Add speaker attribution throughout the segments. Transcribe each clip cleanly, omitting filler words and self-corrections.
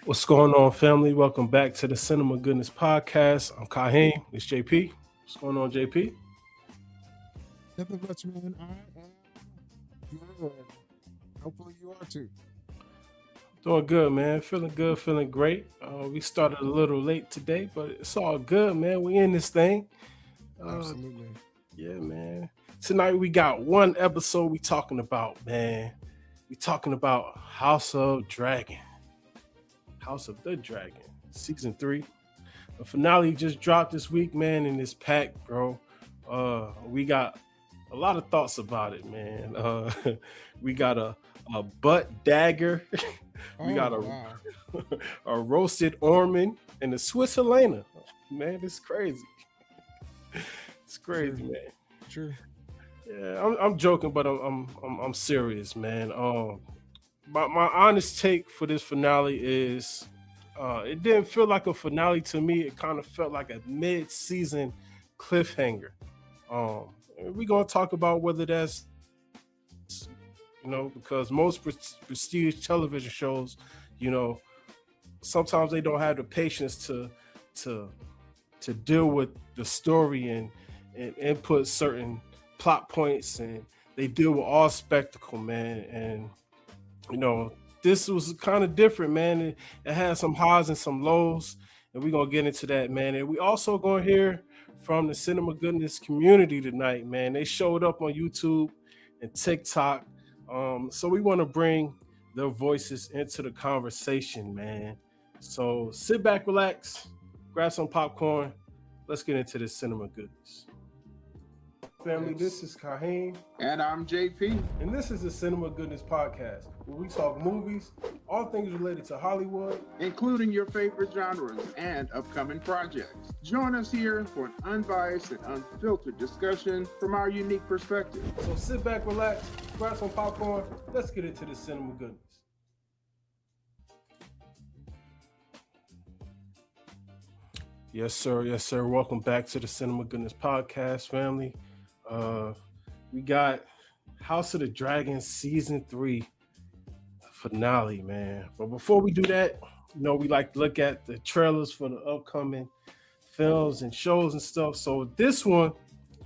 Speaker 1: What's going on, family? Welcome back to the Cinema Goodness Podcast. I'm Kaheem. It's JP. What's going on, JP?
Speaker 2: Nothing much, man. I am good. Hopefully you are too.
Speaker 1: Doing good, man. Feeling good, feeling great. We started a little late today, but it's all good, man. We in this thing. Uh,
Speaker 2: Absolutely.
Speaker 1: yeah, man. Tonight we got one episode we talking about, man. We talking about House of Dragon. House of the Dragon, season 3. The finale just dropped this week, man, and it's packed, bro. We got a lot of thoughts about it, man. We got a butt dagger, we
Speaker 2: Oh
Speaker 1: got
Speaker 2: wow.
Speaker 1: a roasted Ormond, and a Swiss Helena. Man, it's crazy. It's crazy,
Speaker 2: True.
Speaker 1: man.
Speaker 2: True.
Speaker 1: Yeah, I'm joking, but I'm serious, man. My honest take for this finale is it didn't feel like a finale to me. It kind of felt like a mid-season cliffhanger. Um, we're gonna talk about whether that's because most prestige television shows, you know, sometimes they don't have the patience to to deal with the story and input certain plot points, and they deal with all spectacle, man. And this was kind of different, man. It had some highs and some lows, and we're gonna get into that, man. And we also gonna hear from the cinema goodness community tonight, man. They showed up on YouTube and TikTok, so we want to bring their voices into the conversation, man. So sit back, relax, grab some popcorn. Let's get into this cinema goodness. Family, this is Kaheem.
Speaker 3: And I'm JP.
Speaker 1: And this is the Cinema Goodness Podcast, where we talk movies, all things related to Hollywood,
Speaker 3: including your favorite genres and upcoming projects. Join us here for an unbiased and unfiltered discussion from our unique perspective.
Speaker 1: So sit back, relax, grab some popcorn. Let's get into the Cinema Goodness. Yes, sir. Yes, sir. Welcome back to the Cinema Goodness Podcast, family. We got House of the Dragon season 3 finale, man. But before we do that, we like to look at the trailers for the upcoming films and shows and stuff. So this one,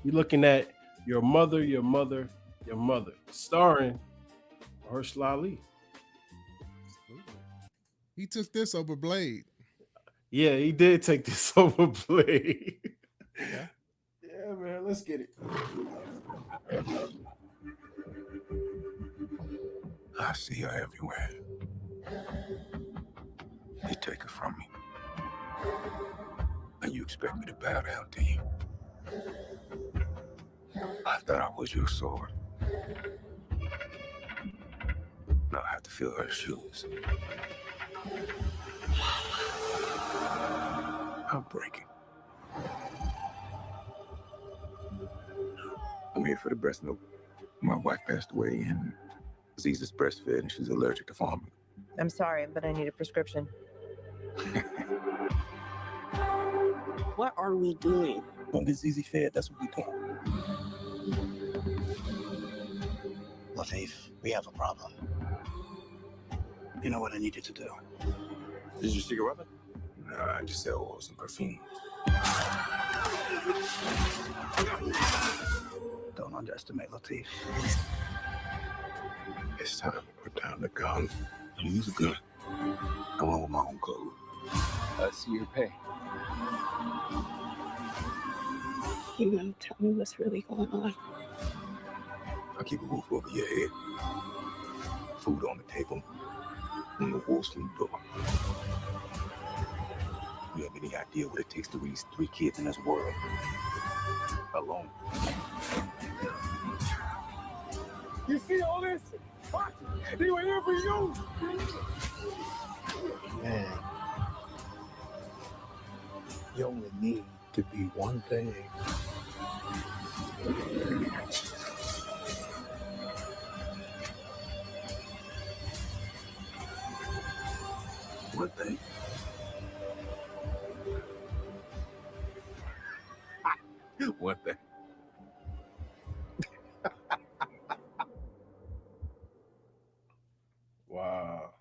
Speaker 1: we're looking at Your Mother, Your Mother, Your Mother, starring Mahershala Ali.
Speaker 2: He took this over Blade.
Speaker 1: Yeah, he did take this over Blade.
Speaker 2: Yeah.
Speaker 1: Yeah, man, let's get it.
Speaker 4: I see her everywhere. You take her from me. And you expect me to bow down to you. I thought I was your sword. Now I have to fill her shoes. I'm breaking. I'm here for the breast milk. My wife passed away and Aziza's breastfed and she's allergic to formula.
Speaker 5: I'm sorry, but I need a prescription.
Speaker 6: What are we doing?
Speaker 4: Don't get Zizi fed, that's what we doing.
Speaker 7: Latif, we have a problem. You know what I need you to do?
Speaker 4: Did you stick a weapon? No, I just sell oils and perfumes.
Speaker 7: Don't underestimate Latif.
Speaker 4: It's time to put down the gun and use a gun. I want with my own clothes.
Speaker 3: I see your pay.
Speaker 6: You gonna tell me what's really going on?
Speaker 4: I keep a roof over your head, food on the table, and the wolves from the door. You have any idea what it takes to raise 3 kids in this world? Alone.
Speaker 3: You see all this? What? They were here for you.
Speaker 7: Man, you only need to be one thing.
Speaker 4: One thing. One thing.
Speaker 1: Wow.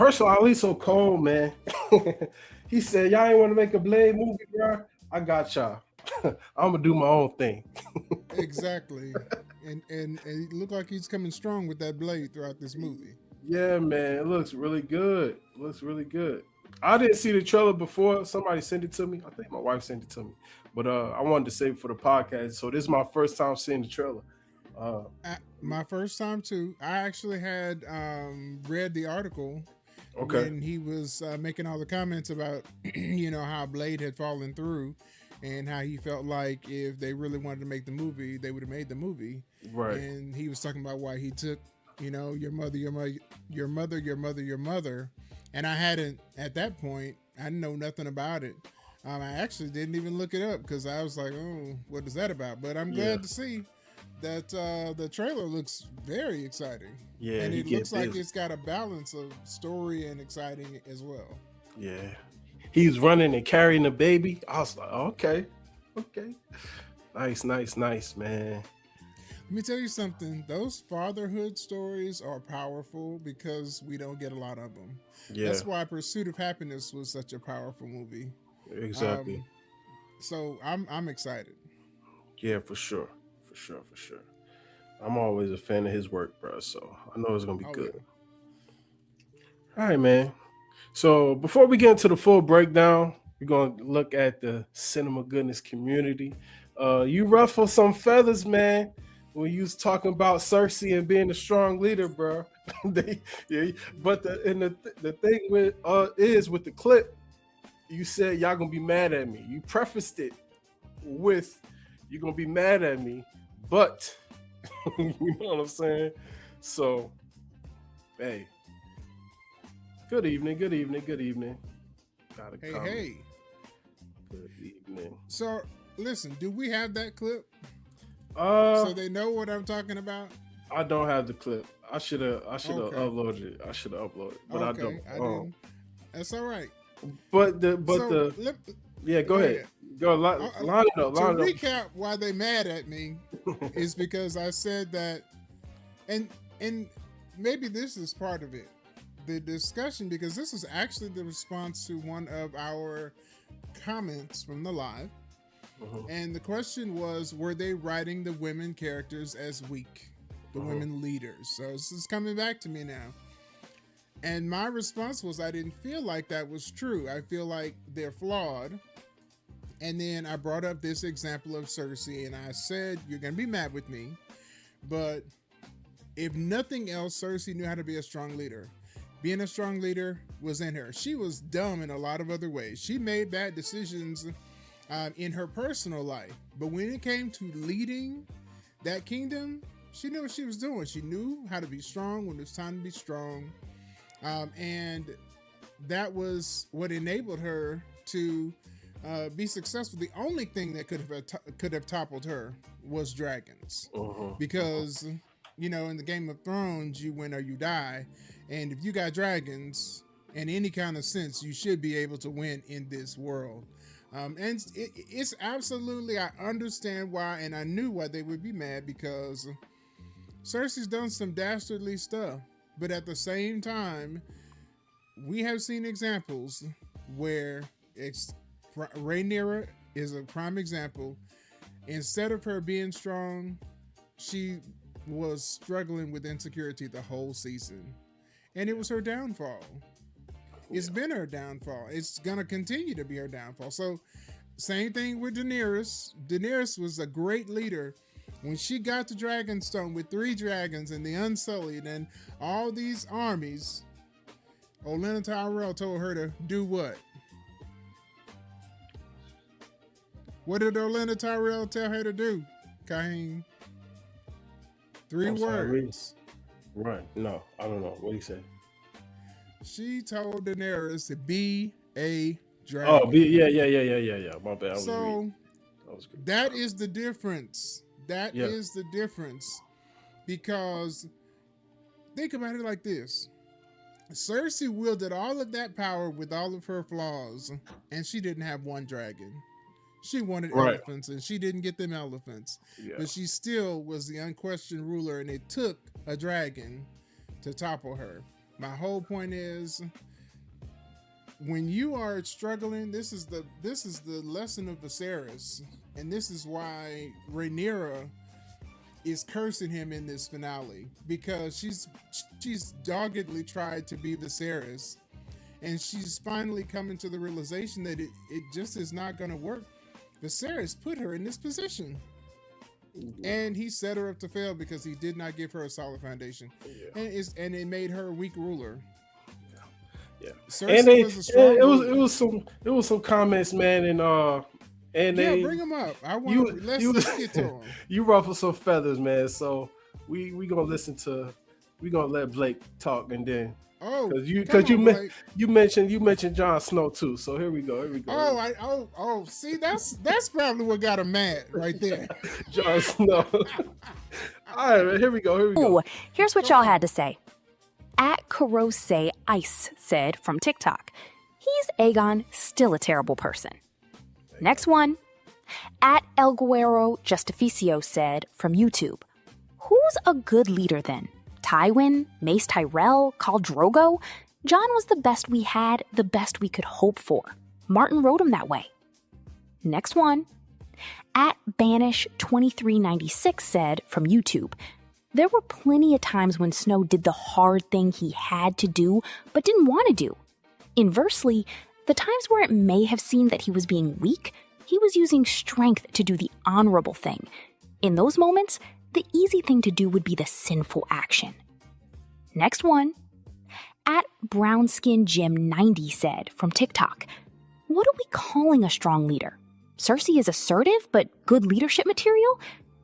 Speaker 1: First of all, Ali so cold, man. He said, "Y'all ain't want to make a Blade movie, bro. I got y'all. I'm gonna do my own thing."
Speaker 2: Exactly. And it looked like he's coming strong with that blade throughout this movie.
Speaker 1: Yeah, man, it looks really good. It looks really good. I didn't see the trailer before. Somebody sent it to me. I think my wife sent it to me. But I wanted to save it for the podcast. So this is my first time seeing the trailer.
Speaker 2: My first time too. I actually had read the article
Speaker 1: Okay.
Speaker 2: when he was making all the comments about how Blade had fallen through, and how he felt like if they really wanted to make the movie, they would have made the movie.
Speaker 1: Right.
Speaker 2: And he was talking about why he took your mother. And I hadn't, at that point, I didn't know nothing about it. I actually didn't even look it up because I was like, oh, what is that about? But I'm glad to see that the trailer looks very exciting.
Speaker 1: Yeah.
Speaker 2: And
Speaker 1: he
Speaker 2: it
Speaker 1: get
Speaker 2: looks like
Speaker 1: busy.
Speaker 2: it's got a balance of story and exciting as well.
Speaker 1: Yeah. He's running and carrying the baby. I was like, okay. Nice, man.
Speaker 2: Let me tell you something. Those fatherhood stories are powerful because we don't get a lot of them.
Speaker 1: Yeah.
Speaker 2: That's why Pursuit of Happiness was such a powerful movie.
Speaker 1: Exactly.
Speaker 2: So I'm excited.
Speaker 1: Yeah, for sure. I'm always a fan of his work, bro. So I know it's gonna be good.
Speaker 2: Yeah.
Speaker 1: All right, man. So before we get into the full breakdown, we're gonna look at the cinema goodness community. You ruffled some feathers, man, when you was talking about Cersei and being a strong leader, bro. But the thing with with the clip, you said y'all gonna be mad at me. You prefaced it with you're gonna be mad at me, but you know what I'm saying? So, hey. Good evening. Gotta comment.
Speaker 2: Hey.
Speaker 1: Good evening.
Speaker 2: So listen, do we have that clip
Speaker 1: So
Speaker 2: so they know what I'm talking about?
Speaker 1: I don't have the clip. I should have
Speaker 2: Okay.
Speaker 1: uploaded it. But I don't.
Speaker 2: I didn't. That's all right.
Speaker 1: But
Speaker 2: So
Speaker 1: go
Speaker 2: go
Speaker 1: ahead.
Speaker 2: ahead.
Speaker 1: Go line it up.
Speaker 2: To
Speaker 1: Line it up.
Speaker 2: recap why they mad at me is because I said that, and maybe this is part of it, the discussion, because this is actually the response to one of our comments from the live. And the question was, were they writing the women characters as weak, the women leaders? So this is coming back to me now. And my response was, I didn't feel like that was true. I feel like they're flawed. And then I brought up this example of Cersei, and I said, you're going to be mad with me, but if nothing else, Cersei knew how to be a strong leader. Being a strong leader was in her. She was dumb in a lot of other ways. She made bad decisions in her personal life, but when it came to leading that kingdom, she knew what she was doing. She knew how to be strong when it was time to be strong. And that was what enabled her to be successful. The only thing that could have toppled her was dragons, because in the Game of Thrones, you win or you die, and if you got dragons in any kind of sense, you should be able to win in this world. And it's absolutely, I understand why, and I knew why they would be mad, because Cersei's done some dastardly stuff, but at the same time, we have seen examples where Rhaenyra is a prime example. Instead of her being strong, she was struggling with insecurity the whole season, and it was her downfall. It's been her downfall. It's gonna continue to be her downfall. So same thing with Daenerys. Daenerys was a great leader. When she got to Dragonstone with 3 dragons and the Unsullied and all these armies, Olenna Tyrell told her to do what? What did Olenna Tyrell tell her to do, Kaheen? 3 words.
Speaker 1: Right. No, I don't know. What do you say?
Speaker 2: She told Daenerys to be a dragon.
Speaker 1: Oh, yeah. My bad.
Speaker 2: That is the difference. That is the difference. Because think about it like this. Cersei wielded all of that power with all of her flaws, and she didn't have 1 dragon. She wanted elephants, and she didn't get them elephants. Yeah. But she still was the unquestioned ruler, and it took a dragon to topple her. My whole point is, when you are struggling, this is the lesson of Viserys, and this is why Rhaenyra is cursing him in this finale, because she's doggedly tried to be Viserys, and she's finally coming to the realization that it just is not going to work. Viserys put her in this position, and he set her up to fail because he did not give her a solid foundation, and it made her a weak ruler.
Speaker 1: Yeah,
Speaker 2: Cersei was a strong ruler.
Speaker 1: it was some comments, man, and they
Speaker 2: bring them up. Let's get to them.
Speaker 1: You ruffled some feathers, man. So we gonna let Blake talk, and then because you mentioned Jon Snow too. So here we go.
Speaker 2: See, that's probably what got him mad right there.
Speaker 1: Jon Snow. All right, here we go.
Speaker 8: Here's what y'all had to say. At Kurose Ice said from TikTok, he's Aegon, still a terrible person. Next one. At El Guerrero Justificio said from YouTube, who's a good leader then? Tywin, Mace Tyrell, Khal Drogo? Jon was the best we had, the best we could hope for. Martin wrote him that way. Next one. At Banish2396 said from YouTube, there were plenty of times when Snow did the hard thing he had to do, but didn't want to do. Inversely, the times where it may have seemed that he was being weak, he was using strength to do the honorable thing. In those moments, the easy thing to do would be the sinful action. Next one. At BrownSkinJim90 said from TikTok, what are we calling a strong leader? Cersei is assertive, but good leadership material?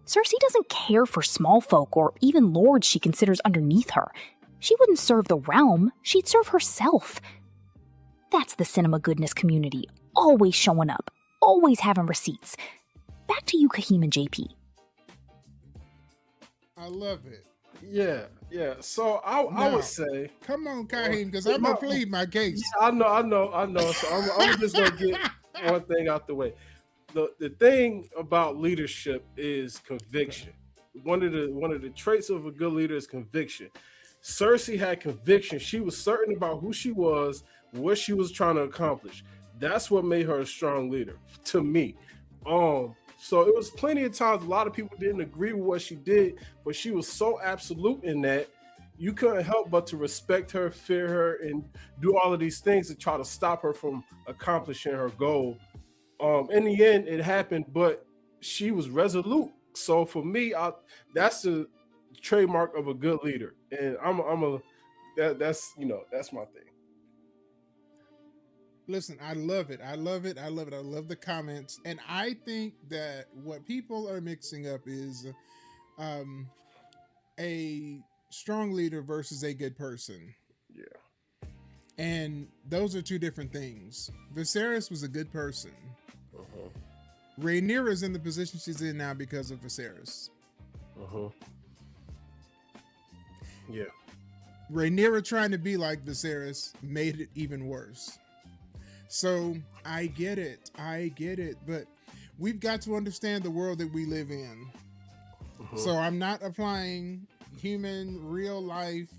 Speaker 8: Cersei doesn't care for small folk or even lords she considers underneath her. She wouldn't serve the realm, she'd serve herself. That's the cinema goodness community, always showing up, always having receipts. Back to you, Kahim and JP.
Speaker 2: I love it.
Speaker 1: Yeah. So I would say,
Speaker 2: come on, Kahim, because I'm gonna plead my case.
Speaker 1: Yeah, I know. So I'm just gonna get one thing out the way. The thing about leadership is conviction. One of the traits of a good leader is conviction. Cersei had conviction. She was certain about who she was, what she was trying to accomplish. That's what made her a strong leader to me. So it was plenty of times a lot of people didn't agree with what she did, but she was so absolute in that you couldn't help but to respect her, fear her, and do all of these things to try to stop her from accomplishing her goal. In the end, it happened, but she was resolute. So for me, that's the trademark of a good leader, and that's my thing.
Speaker 2: Listen, I love it. I love the comments, and I think that what people are mixing up is a strong leader versus a good person.
Speaker 1: Yeah,
Speaker 2: and those are two different things. Viserys was a good person. Rhaenyra is in the position she's in now because of Viserys.
Speaker 1: Yeah.
Speaker 2: Rhaenyra trying to be like Viserys made it even worse. So I get it, but we've got to understand the world that we live in. So I'm not applying human, real life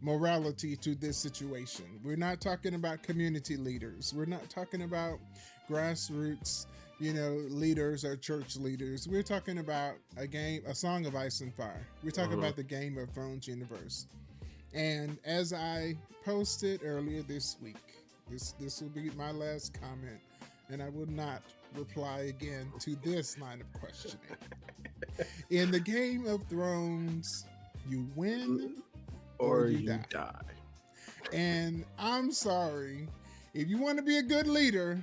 Speaker 2: morality to this situation. We're not talking about community leaders. We're not talking about grassroots, leaders or church leaders. We're talking about a Song of Ice and Fire. We're talking about the Game of Thrones universe. And as I posted earlier this week, this will be my last comment, and I will not reply again to this line of questioning. In the Game of Thrones, you win or you die. And I'm sorry, if you want to be a good leader,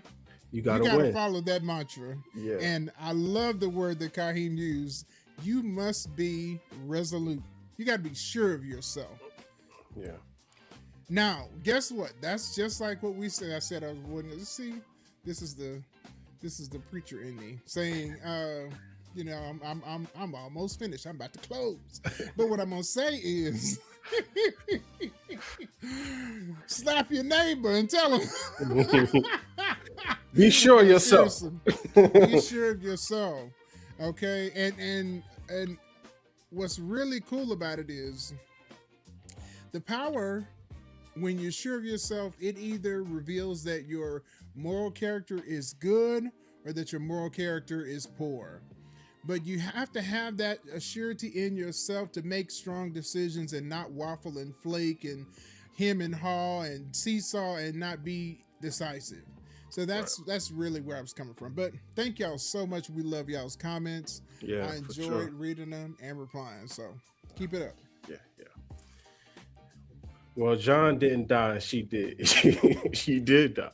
Speaker 2: you gotta follow that mantra.
Speaker 1: Yeah.
Speaker 2: And I love the word that Kahim used. You must be resolute. You got to be sure of yourself.
Speaker 1: Yeah.
Speaker 2: Now, guess what? That's just like what we said. I said I was wouldn't see. This is the preacher in me saying, I'm almost finished. I'm about to close. But what I'm gonna say is, slap your neighbor and tell him.
Speaker 1: Be sure of yourself.
Speaker 2: Be sure of yourself. Okay, and what's really cool about it is the power when you're sure of yourself, it either reveals that your moral character is good or that your moral character is poor. But you have to have that assurity in yourself to make strong decisions and not waffle and flake and hem and haw and seesaw and not be decisive. So that's really where I was coming from. But thank y'all so much. We love y'all's comments.
Speaker 1: Yeah,
Speaker 2: I enjoyed reading them and replying. So keep it up.
Speaker 1: Yeah. Well, John didn't die. She did. She did die.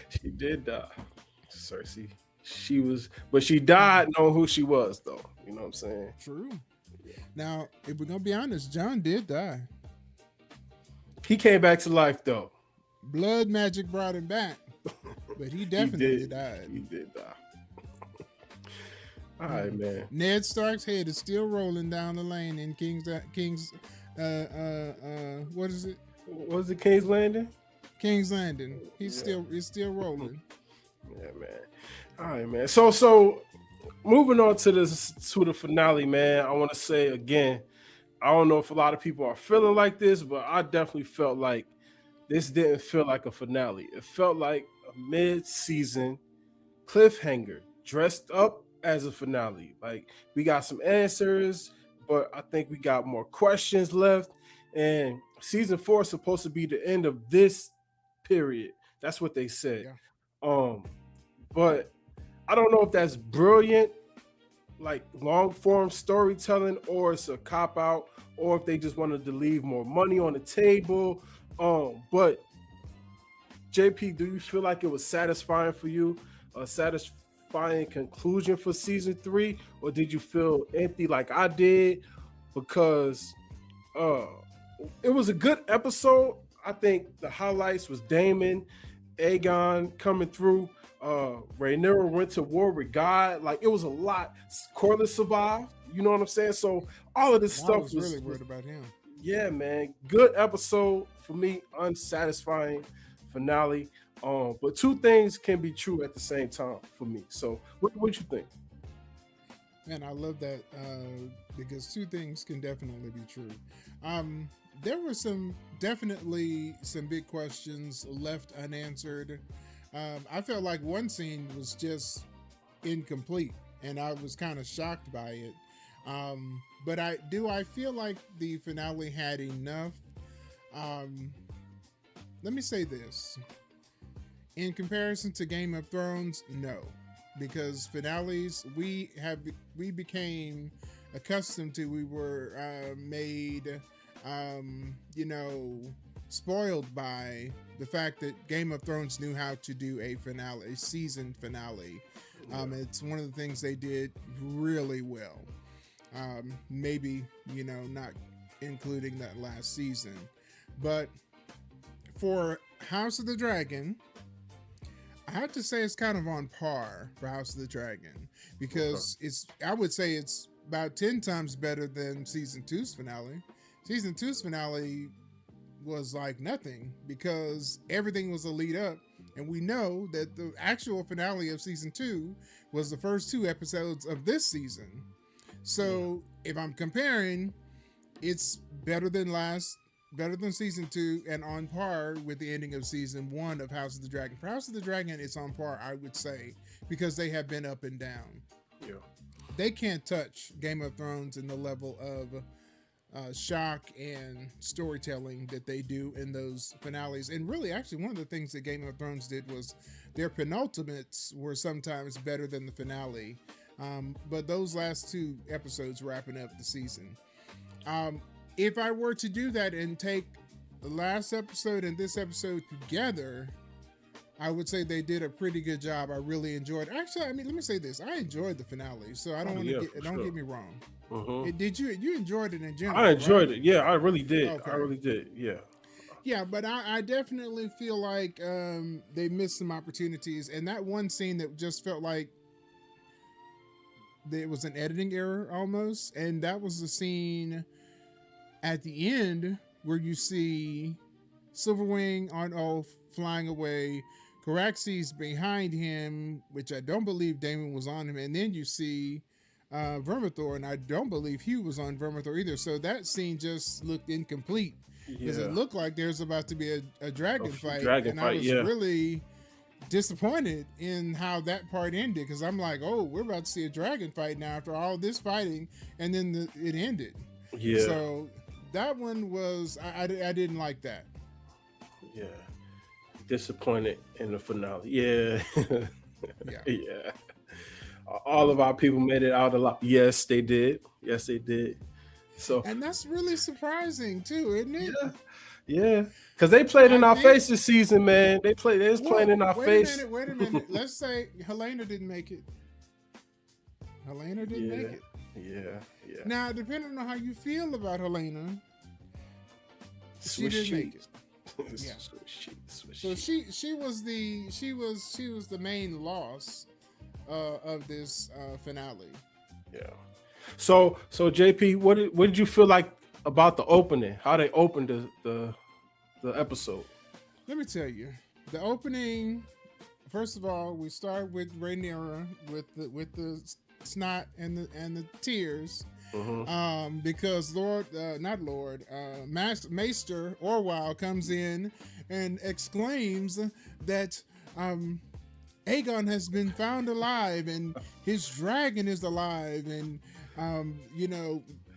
Speaker 1: She did die. Cersei. But she died knowing who she was, though. You know what I'm saying?
Speaker 2: True. Now, if we're gonna be honest, John did die.
Speaker 1: He came back to life, though.
Speaker 2: Blood magic brought him back, but he definitely died.
Speaker 1: He did die. All right, man.
Speaker 2: Ned Stark's head is still rolling down the lane in King's what is it?
Speaker 1: What was it, King's Landing?
Speaker 2: King's Landing. He's still rolling.
Speaker 1: Yeah, man. All right, man. So moving on to the finale, man. I want to say again, I don't know if a lot of people are feeling like this, but I definitely felt like this didn't feel like a finale. It felt like a mid-season cliffhanger dressed up as a finale. Like, we got some answers, but I think we got more questions left. And season 4 is supposed to be the end of this period. That's what they said. Yeah. But I don't know if that's brilliant, like long form storytelling, or it's a cop out, or if they just wanted to leave more money on the table. But JP, do you feel like it was satisfying for you? A satisfying conclusion for season 3, or did you feel empty like I did? Because it was a good episode. I think the highlights was Daemon, Aegon coming through. Rhaenyra went to war with God. Like, it was a lot. Corlys survived. You know what I'm saying? So all of this stuff
Speaker 2: was really worried about him.
Speaker 1: Yeah, man. Good episode for me. Unsatisfying finale. But two things can be true at the same time for me. So what you think?
Speaker 2: Man, I love that because two things can definitely be true. There were definitely some big questions left unanswered. I felt like one scene was just incomplete, and I was kind of shocked by it. But I feel like the finale had enough. Let me say this. In comparison to Game of Thrones, no. Because finales we became accustomed to, we were made spoiled by the fact that Game of Thrones knew how to do a season finale. It's one of the things they did really well. Maybe, not including that last season. But for House of the Dragon, I have to say it's kind of on par for House of the Dragon, because I would say it's about 10 times better than season 2's finale. Season 2's finale was like nothing, because everything was a lead up, and we know that the actual finale of season 2 was the first 2 episodes of this season. So if I'm comparing, it's better than season 2 and on par with the ending of season 1 of House of the Dragon. For House of the Dragon, it's on par, I would say, because they have been up and down.
Speaker 1: Yeah. They
Speaker 2: can't touch Game of Thrones in the level of shock and storytelling that they do in those finales. And really, actually, one of the things that Game of Thrones did was their penultimates were sometimes better than the finale. But those last 2 episodes wrapping up the season. If I were to do that and take the last episode and this episode together, I would say they did a pretty good job. I really enjoyed it. Actually, let me say this. I enjoyed the finale, so I don't get me wrong. Did you enjoyed it in general?
Speaker 1: I enjoyed it. Yeah, I really did. Okay. I really did. Yeah.
Speaker 2: Yeah, but I definitely feel like they missed some opportunities. And that one scene that just felt like there was an editing error almost. And that was the scene at the end where you see Silverwing on Oath flying away. Caraxes behind him, which I don't believe Daemon was on him. And then you see Vermithor, and I don't believe he was on Vermithor either. So that scene just looked incomplete. because
Speaker 1: Yeah.
Speaker 2: it looked like there's about to be a dragon fight,
Speaker 1: dragon
Speaker 2: and
Speaker 1: fight,
Speaker 2: I was
Speaker 1: yeah.
Speaker 2: really disappointed in how that part ended, because I'm like, oh, we're about to see a dragon fight now after all this fighting, and then it ended.
Speaker 1: Yeah.
Speaker 2: So that one was I didn't like that.
Speaker 1: Yeah. Disappointed in the finale. Yeah.
Speaker 2: Yeah.
Speaker 1: Yeah. All of our people made it out alive. Yes, they did. Yes, they did. So
Speaker 2: And that's really surprising too, isn't it?
Speaker 1: yeah. Because they played in
Speaker 2: I
Speaker 1: our
Speaker 2: think-
Speaker 1: face this season, man. They was playing in our face.
Speaker 2: Wait a minute. Let's say Helena didn't make it. Helena didn't make it.
Speaker 1: Yeah.
Speaker 2: Now, depending on how you feel about Helena, she
Speaker 1: Swiss
Speaker 2: didn't make
Speaker 1: cheese.
Speaker 2: it. Yeah.
Speaker 1: Swiss
Speaker 2: So
Speaker 1: cheese.
Speaker 2: she was the main loss of this finale.
Speaker 1: Yeah. So JP, what did you feel like about the opening? How they opened the episode?
Speaker 2: Let me tell you, the opening. First of all, we start with Rhaenyra with the snot and the tears, because Maester Orwell comes in and exclaims that Aegon has been found alive and his dragon is alive, and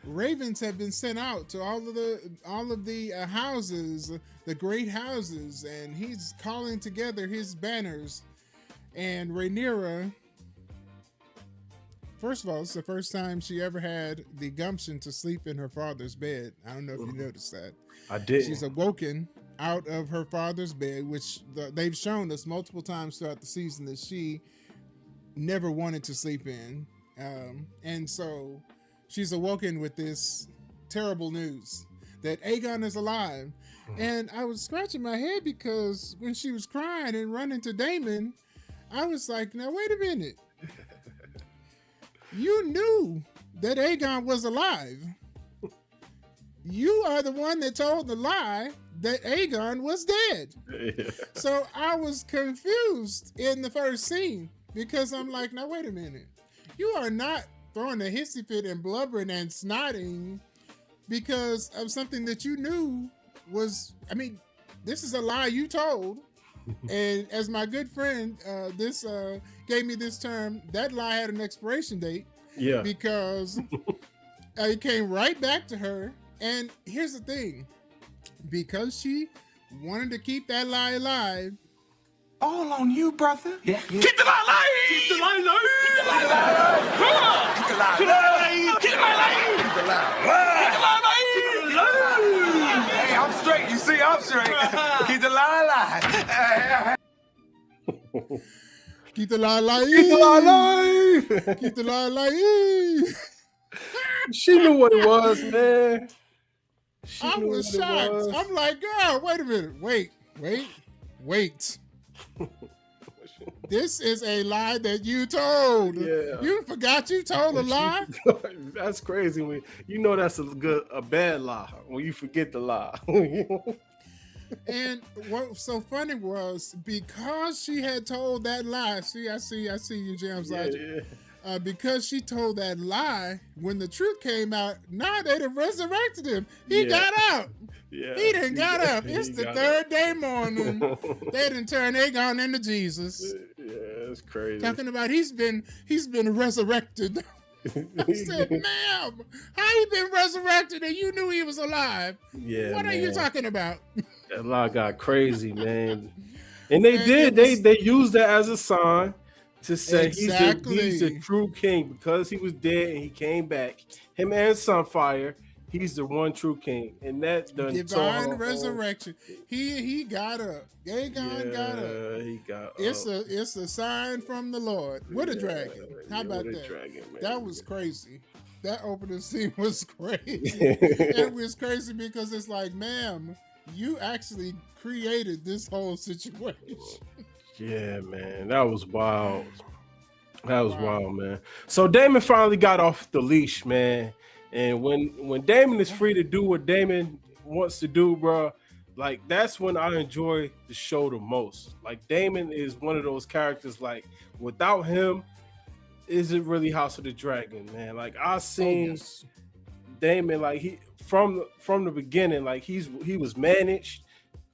Speaker 2: ravens have been sent out to all of the houses, the great houses, and he's calling together his banners. And Rhaenyra, first of all, it's the first time she ever had the gumption to sleep in her father's bed. I don't know if you noticed that.
Speaker 1: I did.
Speaker 2: She's awoken out of her father's bed, which they've shown us multiple times throughout the season that she never wanted to sleep in. And so she's awoken with this terrible news that Aegon is alive. And I was scratching my head because when she was crying and running to Daemon, I was like, now wait a minute. You knew that Aegon was alive. You are the one that told the lie that Aegon was dead.
Speaker 1: Yeah.
Speaker 2: So I was confused in the first scene because I'm like, now wait a minute. You are not throwing a hissy fit and blubbering and snotting because of something that you knew was, this is a lie you told. And as my good friend, this gave me this term, that lie had an expiration date.
Speaker 1: Yeah.
Speaker 2: Because it came right back to her. And here's the thing, because she wanted to keep that lie alive.
Speaker 4: All on you, brother. Yeah. Keep the lie alive! Keep the lie alive! Keep the lie alive! Keep the lie alive! Keep the lie alive! Keep the lie alive! Keep the lie alive! Hey, I'm straight. You see, I'm straight. Keep the lie alive.
Speaker 2: Keep the lie alive!
Speaker 1: Keep the lie alive!
Speaker 2: Keep the lie alive!
Speaker 1: She knew what it was, man.
Speaker 2: I was shocked. I'm like, girl, wait a minute. Wait. This is a lie that you told.
Speaker 1: Yeah.
Speaker 2: You forgot you told a lie?
Speaker 1: That's crazy. That's a bad lie when you forget the lie.
Speaker 2: And what was so funny was because she had told that lie. See, I see you, James.
Speaker 1: Yeah.
Speaker 2: Because she told that lie, when the truth came out, now they'd have resurrected him. He got out.
Speaker 1: Yeah.
Speaker 2: He done got up. It's the third day morning. They done turned Aegon into Jesus.
Speaker 1: Yeah, it's crazy.
Speaker 2: Talking about he's been resurrected. I said, ma'am, how he been resurrected and you knew he was alive?
Speaker 1: Yeah.
Speaker 2: What are you talking about?
Speaker 1: That lie got crazy, man. And they
Speaker 2: And
Speaker 1: did. They used that as a sign to say
Speaker 2: Exactly.
Speaker 1: he's the true king because he was dead and he came back. Him and Sunfire, he's the one true king. And that done
Speaker 2: Divine resurrection. He got up. Aegon got up.
Speaker 1: He got up.
Speaker 2: It's a sign from the Lord with a dragon. How about
Speaker 1: with a
Speaker 2: that?
Speaker 1: dragon, man.
Speaker 2: That was crazy. That opening scene was crazy. It was crazy because it's like, ma'am, you actually created this whole situation.
Speaker 1: Yeah, man, that was wild. That was wild, man. So Daemon finally got off the leash, man. And when Daemon is free to do what Daemon wants to do, bro, like that's when I enjoy the show the most. Like Daemon is one of those characters. Like without him, is it really House of the Dragon, man? Like I seen Daemon, like he from the beginning, like he was managed.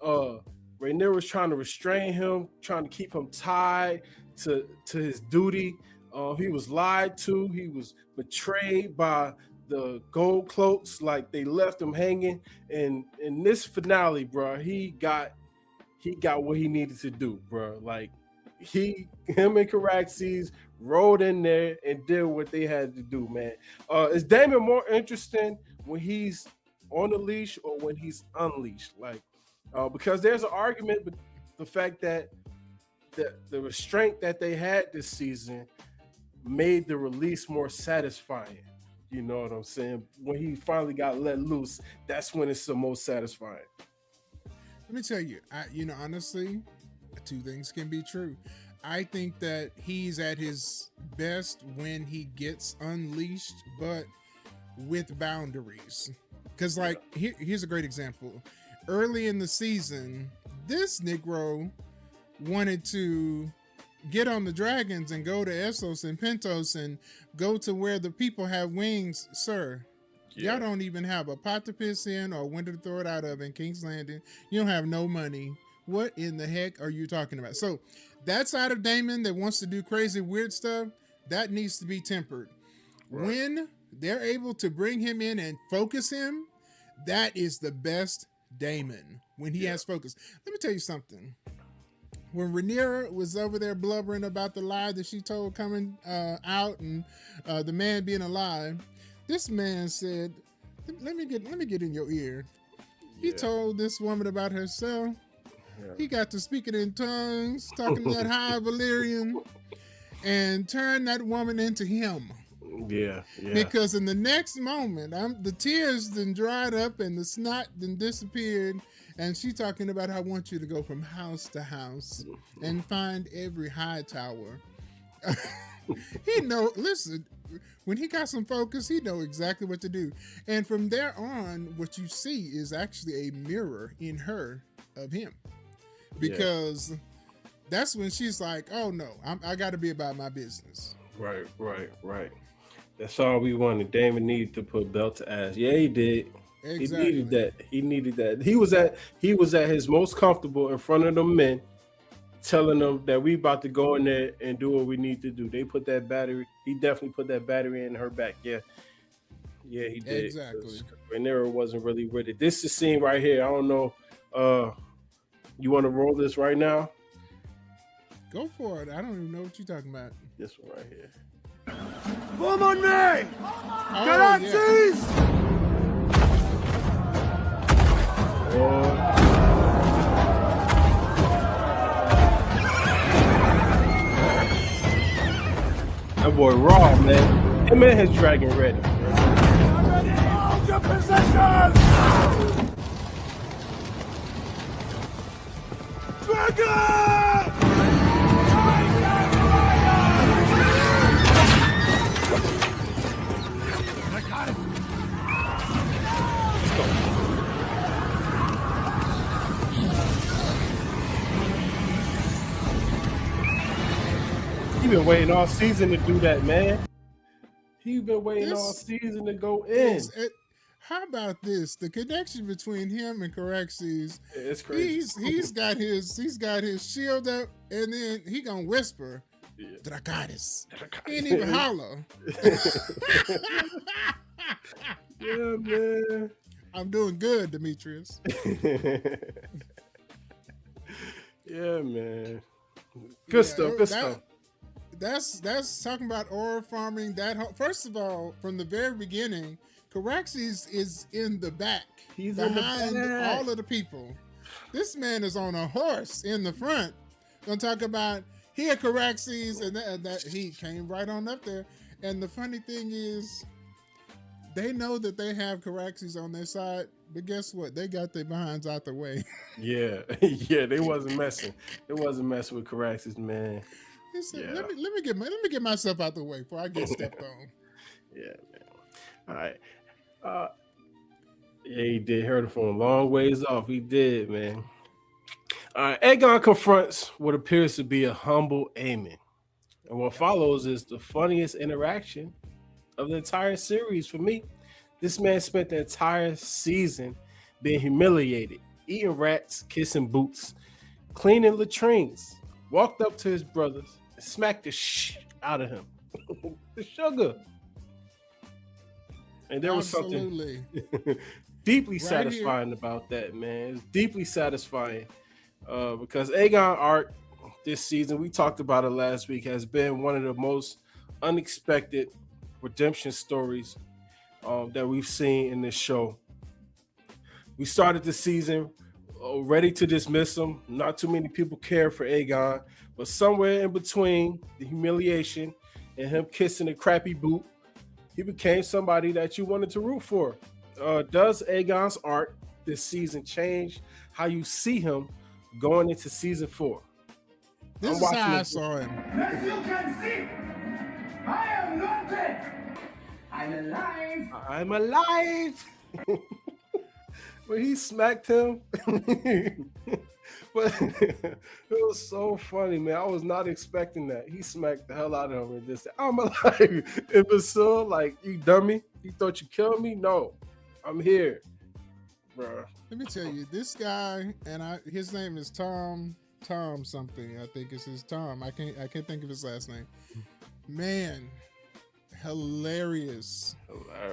Speaker 1: Rhaenyra was trying to restrain him, trying to keep him tied to his duty. He was lied to. He was betrayed by the gold cloaks. Like they left him hanging. And in this finale, bro, he got what he needed to do, bro. Like him and Caraxes rode in there and did what they had to do, man. Is Daemon more interesting when he's on the leash or when he's unleashed? Like, because there's an argument with the fact that the restraint that they had this season made the release more satisfying. You know what I'm saying? When he finally got let loose, that's when it's the most satisfying.
Speaker 2: Let me tell you, honestly, two things can be true. I think that he's at his best when he gets unleashed, but with boundaries. Because, like, here's a great example. Early in the season, this Negro wanted to get on the dragons and go to Essos and Pentos and go to where the people have wings. Sir, y'all don't even have a pot to piss in or a window to throw it out of in King's Landing. You don't have no money. What in the heck are you talking about? So that side of Daemon that wants to do crazy, weird stuff, that needs to be tempered. Right. When they're able to bring him in and focus him, that is the best Daemon, when he has focus. Let me tell you something. When Rhaenyra was over there blubbering about the lie that she told coming out and the man being alive, this man said, let me get in your ear. He told this woman about herself. He got to speaking in tongues, talking that high Valyrian, and turned that woman into him.
Speaker 1: Yeah.
Speaker 2: Because in the next moment, the tears then dried up and the snot then disappeared, and she talking about, I want you to go from house to house and find every high tower. Listen, when he got some focus, he know exactly what to do. And from there on, what you see is actually a mirror in her of him. Because that's when she's like, oh no, I got to be about my business. Right.
Speaker 1: That's all we wanted. Daemon needed to put belt to ass. Yeah, he did.
Speaker 2: Exactly.
Speaker 1: He needed that. He was at his most comfortable in front of the men, telling them that we about to go in there and do what we need to do. They put that battery. He definitely put that battery in her back. Yeah, he did.
Speaker 2: Exactly.
Speaker 1: Rhaenyra wasn't really with it. This is scene right here. I don't know. You want to roll this right now?
Speaker 2: Go for it. I don't even know what you're talking about.
Speaker 1: This one right here.
Speaker 4: Form on me!
Speaker 2: Caraxes!
Speaker 1: That boy raw, man. Him and his dragon ready.
Speaker 4: Hold your position! Dragon!
Speaker 1: He been waiting all season to do that, man. He been waiting all season to go in.
Speaker 2: How about this? The connection between him and Caraxes.
Speaker 1: It's crazy.
Speaker 2: He's got his shield up, and then he gonna whisper, Dracarys. He ain't even holler.
Speaker 1: Yeah, man.
Speaker 2: I'm doing good, Demetrius.
Speaker 1: Yeah, man. Good stuff.
Speaker 2: That's talking about aura farming. First of all, from the very beginning, Caraxes is in the back.
Speaker 1: He's
Speaker 2: behind
Speaker 1: in the back.
Speaker 2: All of the people. This man is on a horse in the front. Gonna talk about here Caraxes, and that he came right on up there. And the funny thing is, they know that they have Caraxes on their side, but guess what? They got their behinds out the way.
Speaker 1: Yeah, they wasn't messing. They wasn't messing with Caraxes, man.
Speaker 2: He said, let me get myself out the way before I get stepped on.
Speaker 1: Yeah, man. All right. Yeah, he did. Heard it from a long ways off. He did, man. All right. Aegon confronts what appears to be a humble Aemond. And what follows is the funniest interaction of the entire series for me. This man spent the entire season being humiliated, eating rats, kissing boots, cleaning latrines. Walked up to his brothers and smacked the shit out of him. The sugar. And there was something
Speaker 2: Absolutely.
Speaker 1: deeply
Speaker 2: Right
Speaker 1: satisfying about that, man. It's deeply satisfying because Aegon arc this season, we talked about it last week, has been one of the most unexpected redemption stories that we've seen in this show. We started the season ready to dismiss him. Not too many people care for Aegon, but somewhere in between the humiliation and him kissing a crappy boot, he became somebody that you wanted to root for. Does Aegon's arc this season change how you see him going into season 4?
Speaker 2: This is how I saw him.
Speaker 4: As you can see, I am not dead. I'm alive.
Speaker 1: I'm alive. When he smacked him, but it was so funny, man. I was not expecting that. He smacked the hell out of him and just said, "I'm alive." Imbecile, like, you dummy. You thought you killed me? No, I'm here, bro.
Speaker 2: Let me tell you, this guy, and his name is Tom something. I think it's his Tom. I can't think of his last name. Man, hilarious.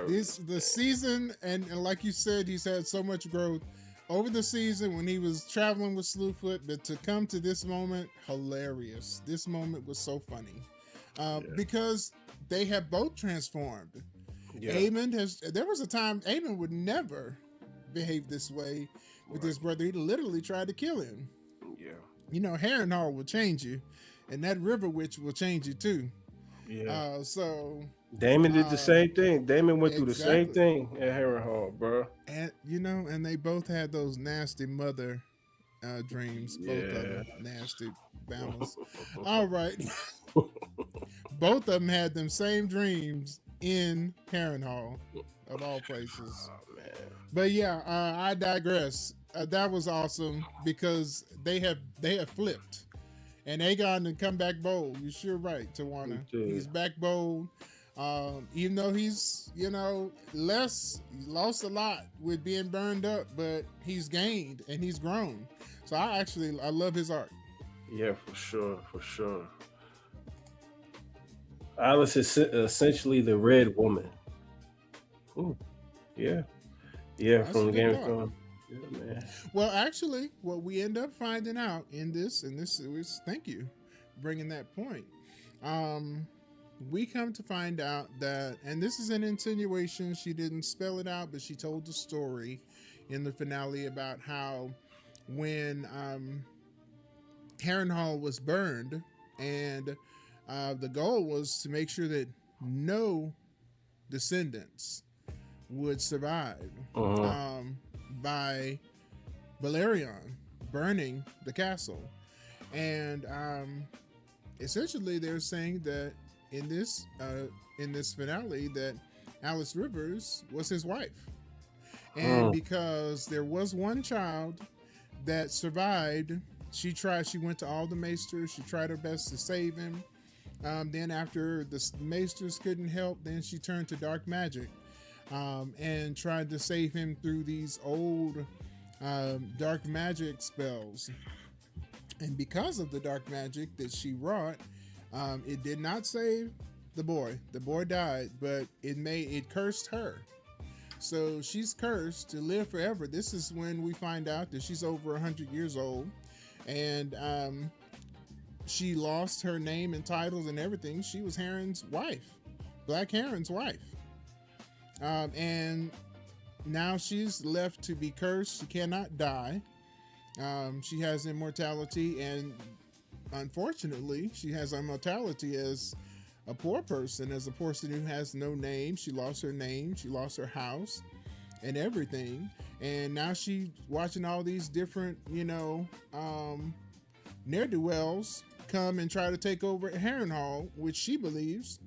Speaker 2: The season, and like you said, he's had so much growth over the season when he was traveling with Slewfoot, but to come to this moment, hilarious. This moment was so funny because they have both transformed. Aemond there was a time Aemond would never behave this way with his brother. He literally tried to kill him.
Speaker 1: Yeah.
Speaker 2: You know, Harrenhal will change you, and that River Witch will change you too.
Speaker 1: Yeah.
Speaker 2: So
Speaker 1: Daemon did the same thing. Daemon went through the same
Speaker 2: exactly.
Speaker 1: thing at Harrenhal, bro.
Speaker 2: And and they both had those nasty mother dreams. Both of them nasty balance. All right. Both of them had them same dreams in Harrenhal, of all places.
Speaker 1: Oh, man.
Speaker 2: But yeah, I digress. That was awesome because they have flipped, and Aegon had come back bold. You're sure right, Tawana. He's back bold. Even though he's lost a lot with being burned up, but he's gained and he's grown. So I love his arc.
Speaker 1: Yeah, for sure. Alice is essentially the Red Woman. Ooh, yeah,
Speaker 2: That's
Speaker 1: from
Speaker 2: a
Speaker 1: Game
Speaker 2: good
Speaker 1: of
Speaker 2: thought.
Speaker 1: Thrones. Yeah, man.
Speaker 2: Well, actually, what we end up finding out in this was, thank you for bringing that point. We come to find out that, and this is an insinuation, she didn't spell it out, but she told the story in the finale about how when Harrenhal was burned, and the goal was to make sure that no descendants would survive by Balerion burning the castle. And essentially they're saying that in this finale that Alice Rivers was his wife. And because there was one child that survived, she went to all the maesters, she tried her best to save him. Then after the maesters couldn't help, then she turned to dark magic and tried to save him through these old dark magic spells. And because of the dark magic that she wrought, it did not save the boy. The boy died, but it cursed her. So she's cursed to live forever. This is when we find out that she's over 100 years old, and she lost her name and titles and everything. She was Harren's wife, Black Harren's wife. And now she's left to be cursed. She cannot die. She has immortality, and unfortunately, she has immortality as a poor person, as a person who has no name. She lost her name, she lost her house and everything. And now she's watching all these different, ne'er-do-wells come and try to take over Harrenhal, which she believes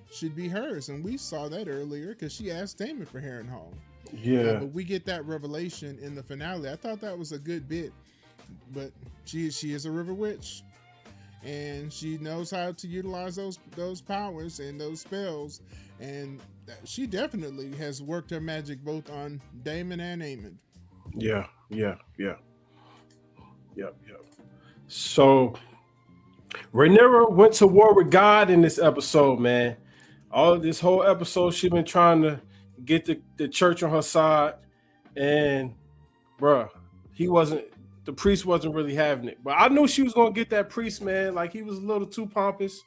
Speaker 2: should be hers. And we saw that earlier because she asked Daemon for Harrenhal.
Speaker 1: Yeah.
Speaker 2: But we get that revelation in the finale. I thought that was a good bit, but she is a River Witch. and she knows how to utilize those powers and those spells, and she definitely has worked her magic both on Daemon and Aemond.
Speaker 1: Yeah, yeah, yeah, yeah, yeah. So Rhaenyra went to war with God in this episode, man. All this whole episode, she been trying to get the church on her side, and bruh, the priest wasn't really having it. But I knew she was gonna get that priest, man. Like he was a little too pompous,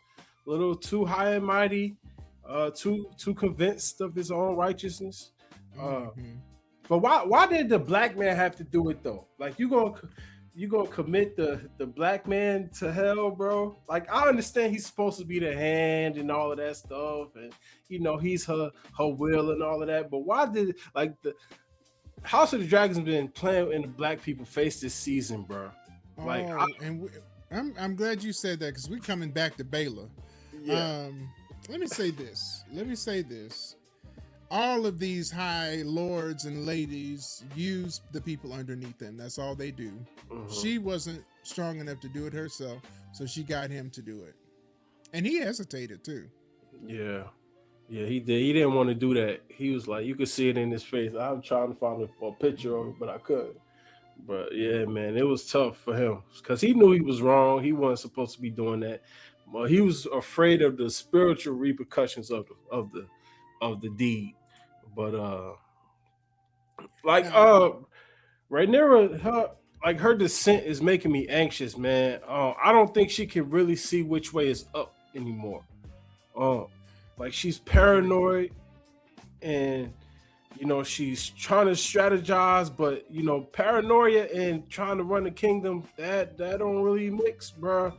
Speaker 1: a little too high and mighty, too convinced of his own righteousness. But why did the black man have to do it though? Like you gonna commit the black man to hell, bro? Like I understand he's supposed to be the hand and all of that stuff, and he's her will and all of that. But why did like the House of the Dragons been playing in the black people face this season, bro? Like,
Speaker 2: I'm glad you said that because we're coming back to Baylor.
Speaker 1: Yeah.
Speaker 2: Let me say this. All of these high lords and ladies use the people underneath them. That's all they do. She wasn't strong enough to do it herself, so she got him to do it. And he hesitated too.
Speaker 1: Yeah, he did. He didn't want to do that. He was like, you could see it in his face. I'm trying to find a picture of it, but I couldn't. But yeah, man, it was tough for him because he knew he was wrong. He wasn't supposed to be doing that. But he was afraid of the spiritual repercussions of the deed. But Rhaenyra, her descent is making me anxious, man. I don't think she can really see which way is up anymore. Like she's paranoid, and she's trying to strategize, but paranoia and trying to run the kingdom that don't really mix, bro.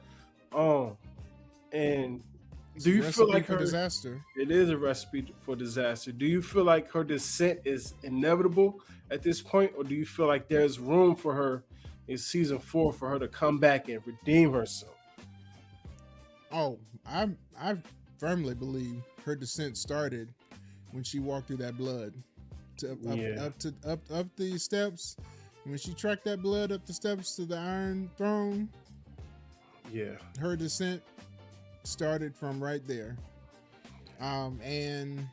Speaker 1: And do you feel like her
Speaker 2: disaster?
Speaker 1: It is a recipe for disaster. Do you feel like her descent is inevitable at this point, or do you feel like there's room for her in season 4 for her to come back and redeem herself?
Speaker 2: Oh, I firmly believe her descent started when she walked through that blood up the steps. When she tracked that blood up the steps to the Iron Throne, her descent started from right there. And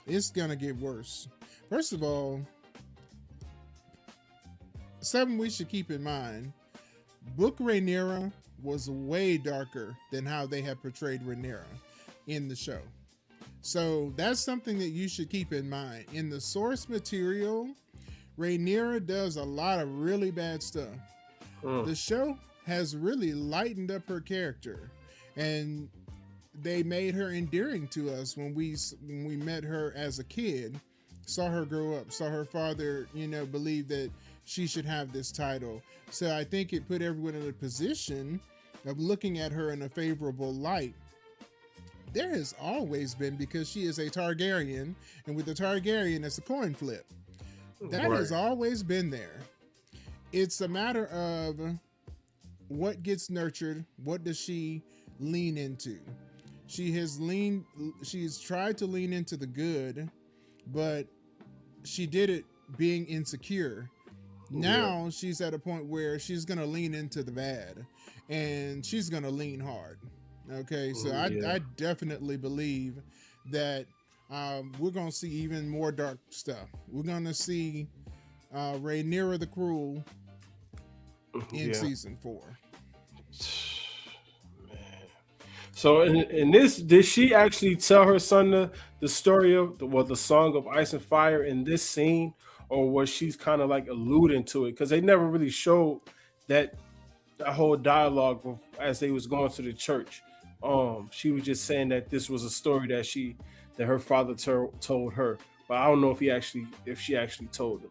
Speaker 2: it's gonna get worse. First of all, something we should keep in mind, Book Rhaenyra was way darker than how they have portrayed Rhaenyra in the show. So that's something that you should keep in mind. In the source material, Rhaenyra does a lot of really bad stuff. The show has really lightened up her character, and they made her endearing to us when we met her as a kid, saw her grow up, saw her father, believe that she should have this title. So I think it put everyone in a position of looking at her in a favorable light. There has always been, because she is a Targaryen, and with the Targaryen, it's a coin flip. That has always been there. It's a matter of what gets nurtured, what does she lean into. She's tried to lean into the good, but she did it being insecure. Now she's at a point where she's going to lean into the bad, and she's going to lean hard. Okay, so I definitely believe that we're going to see even more dark stuff. We're going to see Rhaenyra the Cruel in season 4.
Speaker 1: Man. So in this, did she actually tell her son the story of the Song of Ice and Fire in this scene, or was she kind of like alluding to it? Because they never really showed that whole dialogue as they was going to the church. She was just saying that this was a story that her father told her, but I don't know if she actually told him.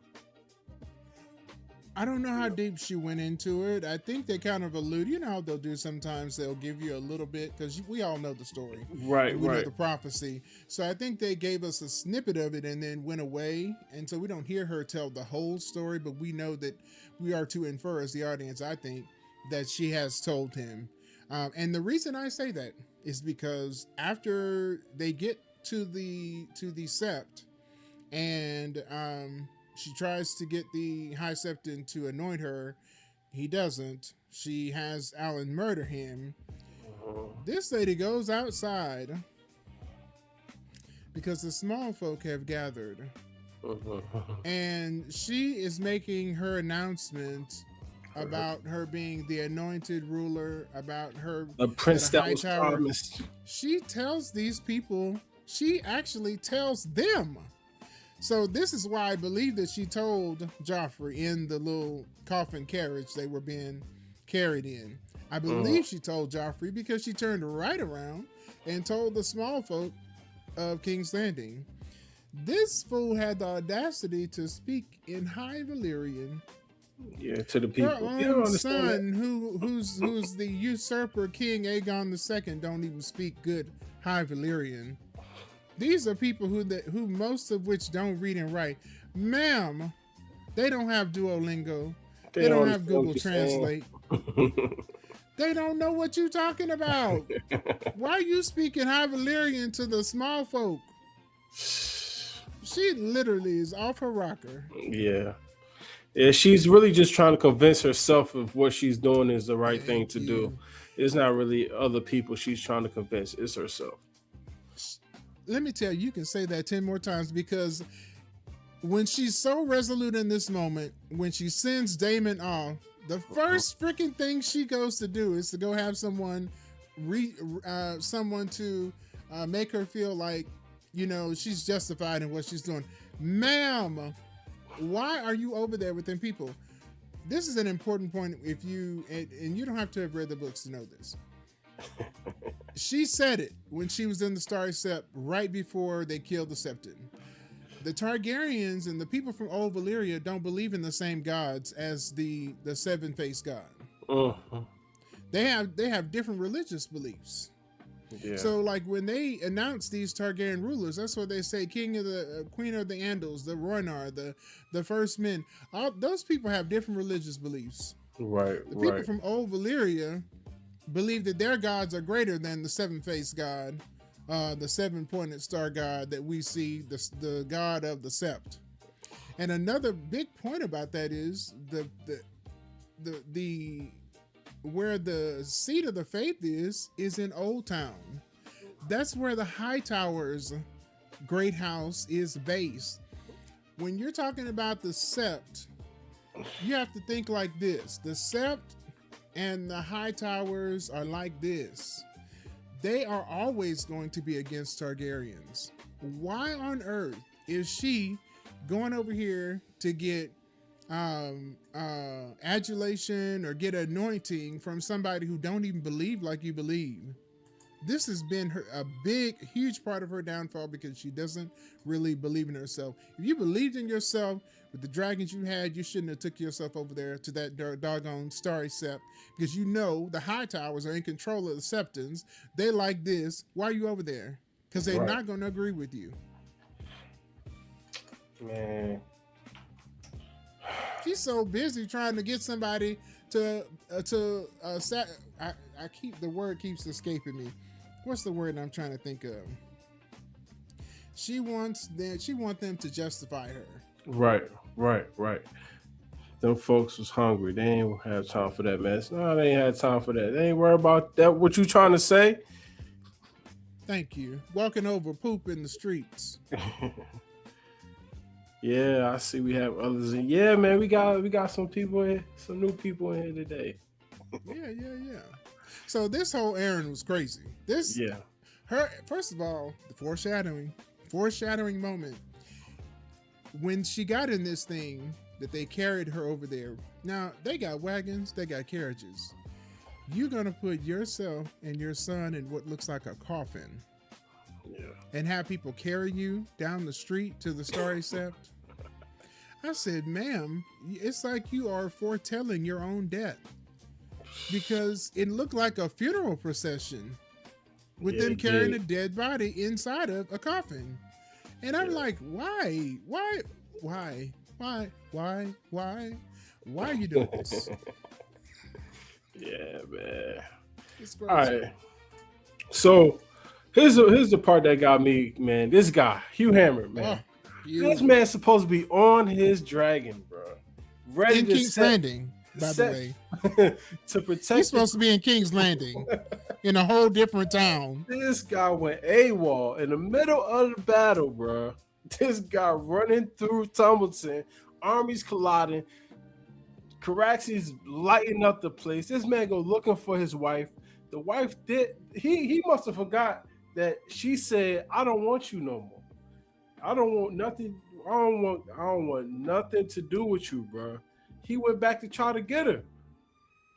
Speaker 2: I don't know how deep she went into it. I think they kind of allude. You know how they'll do sometimes? They'll give you a little bit, because we all know the story.
Speaker 1: Right,
Speaker 2: we know the prophecy. So I think they gave us a snippet of it and then went away. And so we don't hear her tell the whole story, but we know that we are to infer as the audience, I think, that she has told him. And the reason I say that is because after they get to the sept, and she tries to get the High Septon to anoint her, he doesn't. she has Alan murder him. This lady goes outside because the small folk have gathered. And she is making her announcement about her being the anointed ruler, about her
Speaker 1: a prince that
Speaker 2: high
Speaker 1: was
Speaker 2: tower.
Speaker 1: promised.
Speaker 2: She tells these people, she actually tells them. So this is why I believe that she told Joffrey in the little coffin carriage they were being carried in. I believe she told Joffrey because she turned right around and told the small folk of King's Landing. This fool had the audacity to speak in High Valyrian.
Speaker 1: Yeah, to the people.
Speaker 2: Her own son, who's the usurper King Aegon II, don't even speak good High Valyrian. These are people who most of which don't read and write. Ma'am, they don't have Duolingo. They don't have Google Translate. They don't know what you're talking about. Why are you speaking High Valyrian to the small folk? She literally is off her rocker.
Speaker 1: Yeah. Yeah, she's really just trying to convince herself of what she's doing is the right thing to do. It's not really other people she's trying to convince. It's herself.
Speaker 2: Let me tell you, you can say that 10 more times, because when she's so resolute in this moment, when she sends Daemon off, the first freaking thing she goes to do is to go have someone to make her feel like, you know, she's justified in what she's doing. Ma'am, why are you over there with them people? This is an important point. If you, and you don't have to have read the books to know this. She said it when she was in the Starry Sept right before they killed the Septon. The Targaryens and the people from Old Valyria don't believe in the same gods as the seven-faced god. They have different religious beliefs. Yeah. So like when they announce these Targaryen rulers, that's what they say: King of the Queen of the Andals, the Rhoynar, the First Men. All those people have different religious beliefs.
Speaker 1: Right.
Speaker 2: The people from Old Valyria believe that their gods are greater than the seven-faced god, the seven-pointed star god that we see, the god of the Sept. And another big point about that is the where the seat of the faith is in Old Town. That's where the Hightower's great house is based. When you're talking about the Sept, you have to think like this. The Sept and the Hightowers are like this. They are always going to be against Targaryens. Why on earth is she going over here to get adulation or get anointing from somebody who don't even believe like you believe? This has been a huge part of her downfall, because she doesn't really believe in herself. If you believed in yourself with the dragons you had, you shouldn't have took yourself over there to that doggone Starry Sept, because you know the Hightowers are in control of the Septons. They like this. Why are you over there? Because they're not going to agree with you.
Speaker 1: Man.
Speaker 2: She's so busy trying to get somebody to I keep, the word keeps escaping me. What's the word I'm trying to think of? She wants them to justify her. Right.
Speaker 1: Them folks was hungry. They ain't have time for that mess. No, they ain't had time for that. They ain't worried about that. What you trying to say?
Speaker 2: Thank you. Walking over poop in the streets.
Speaker 1: Yeah, I see we have others. And yeah, man, we got some people here, some new people in here today.
Speaker 2: Yeah. So this whole errand was crazy. Her, first of all, the foreshadowing moment when she got in this thing that they carried her over there. Now they got wagons, they got carriages. You're gonna put yourself and your son in what looks like a coffin, and have people carry you down the street to the Starry Sept. I said, ma'am, it's like you are foretelling your own death, because it looked like a funeral procession with them carrying a dead body inside of a coffin. And I'm like, why are you doing this?
Speaker 1: Yeah, man. All right. So here's the part that got me, man. This guy, Hugh Hammer, man. This man's supposed to be on his dragon, bro. Ready
Speaker 2: to
Speaker 1: King's
Speaker 2: Landing. by the
Speaker 1: set
Speaker 2: way.
Speaker 1: to protect.
Speaker 2: He's supposed to be in King's Landing, in a whole different town.
Speaker 1: This guy went AWOL in the middle of the battle, bro. This guy running through Tumbleton, armies colliding. Caraxie's lighting up the place. This man go looking for his wife. The wife did. He must have forgot that she said, "I don't want you no more. I don't want nothing. I don't want nothing to do with you, bro." He went back to try to get her,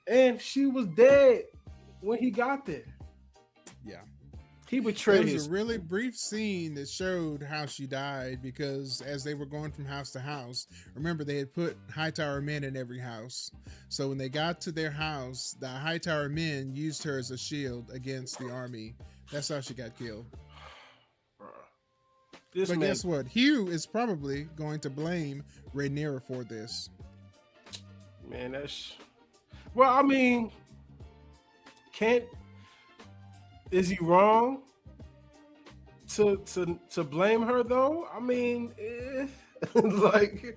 Speaker 1: and she was dead when he got there.
Speaker 2: Yeah.
Speaker 1: He
Speaker 2: There
Speaker 1: betrayed
Speaker 2: was
Speaker 1: his.
Speaker 2: a really brief scene that showed how she died, because as they were going from house to house, remember they had put Hightower men in every house. So when they got to their house, the Hightower men used her as a shield against the army. That's how she got killed.
Speaker 1: This
Speaker 2: But
Speaker 1: man,
Speaker 2: guess what? Hugh is probably going to blame Rhaenyra for this.
Speaker 1: man, that's. Well, I mean, can't. Is he wrong to blame her though? I mean, like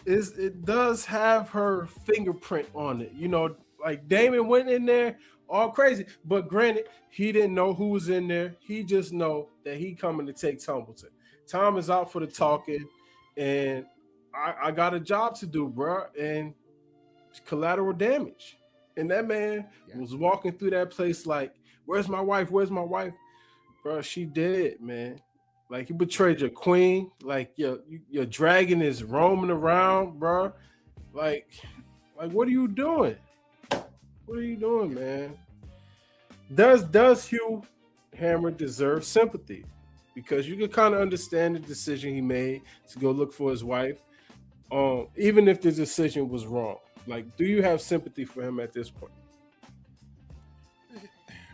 Speaker 1: it does have her fingerprint on it. You know, like Daemon went in there all crazy, but granted, he didn't know who was in there. He just know that he coming to take Tumbleton. Tom is out for the talking, and I got a job to do, bro, and collateral damage. And that man was walking through that place like, "Where's my wife? Where's my wife?" Bro, she dead, man. Like, you betrayed your queen. Like, your dragon is roaming around, bro. Like what are you doing? What are you doing, man? Does Hugh Hammer deserve sympathy? Because you can kind of understand the decision he made to go look for his wife, even if the decision was wrong. Like, do you have sympathy for him at this point?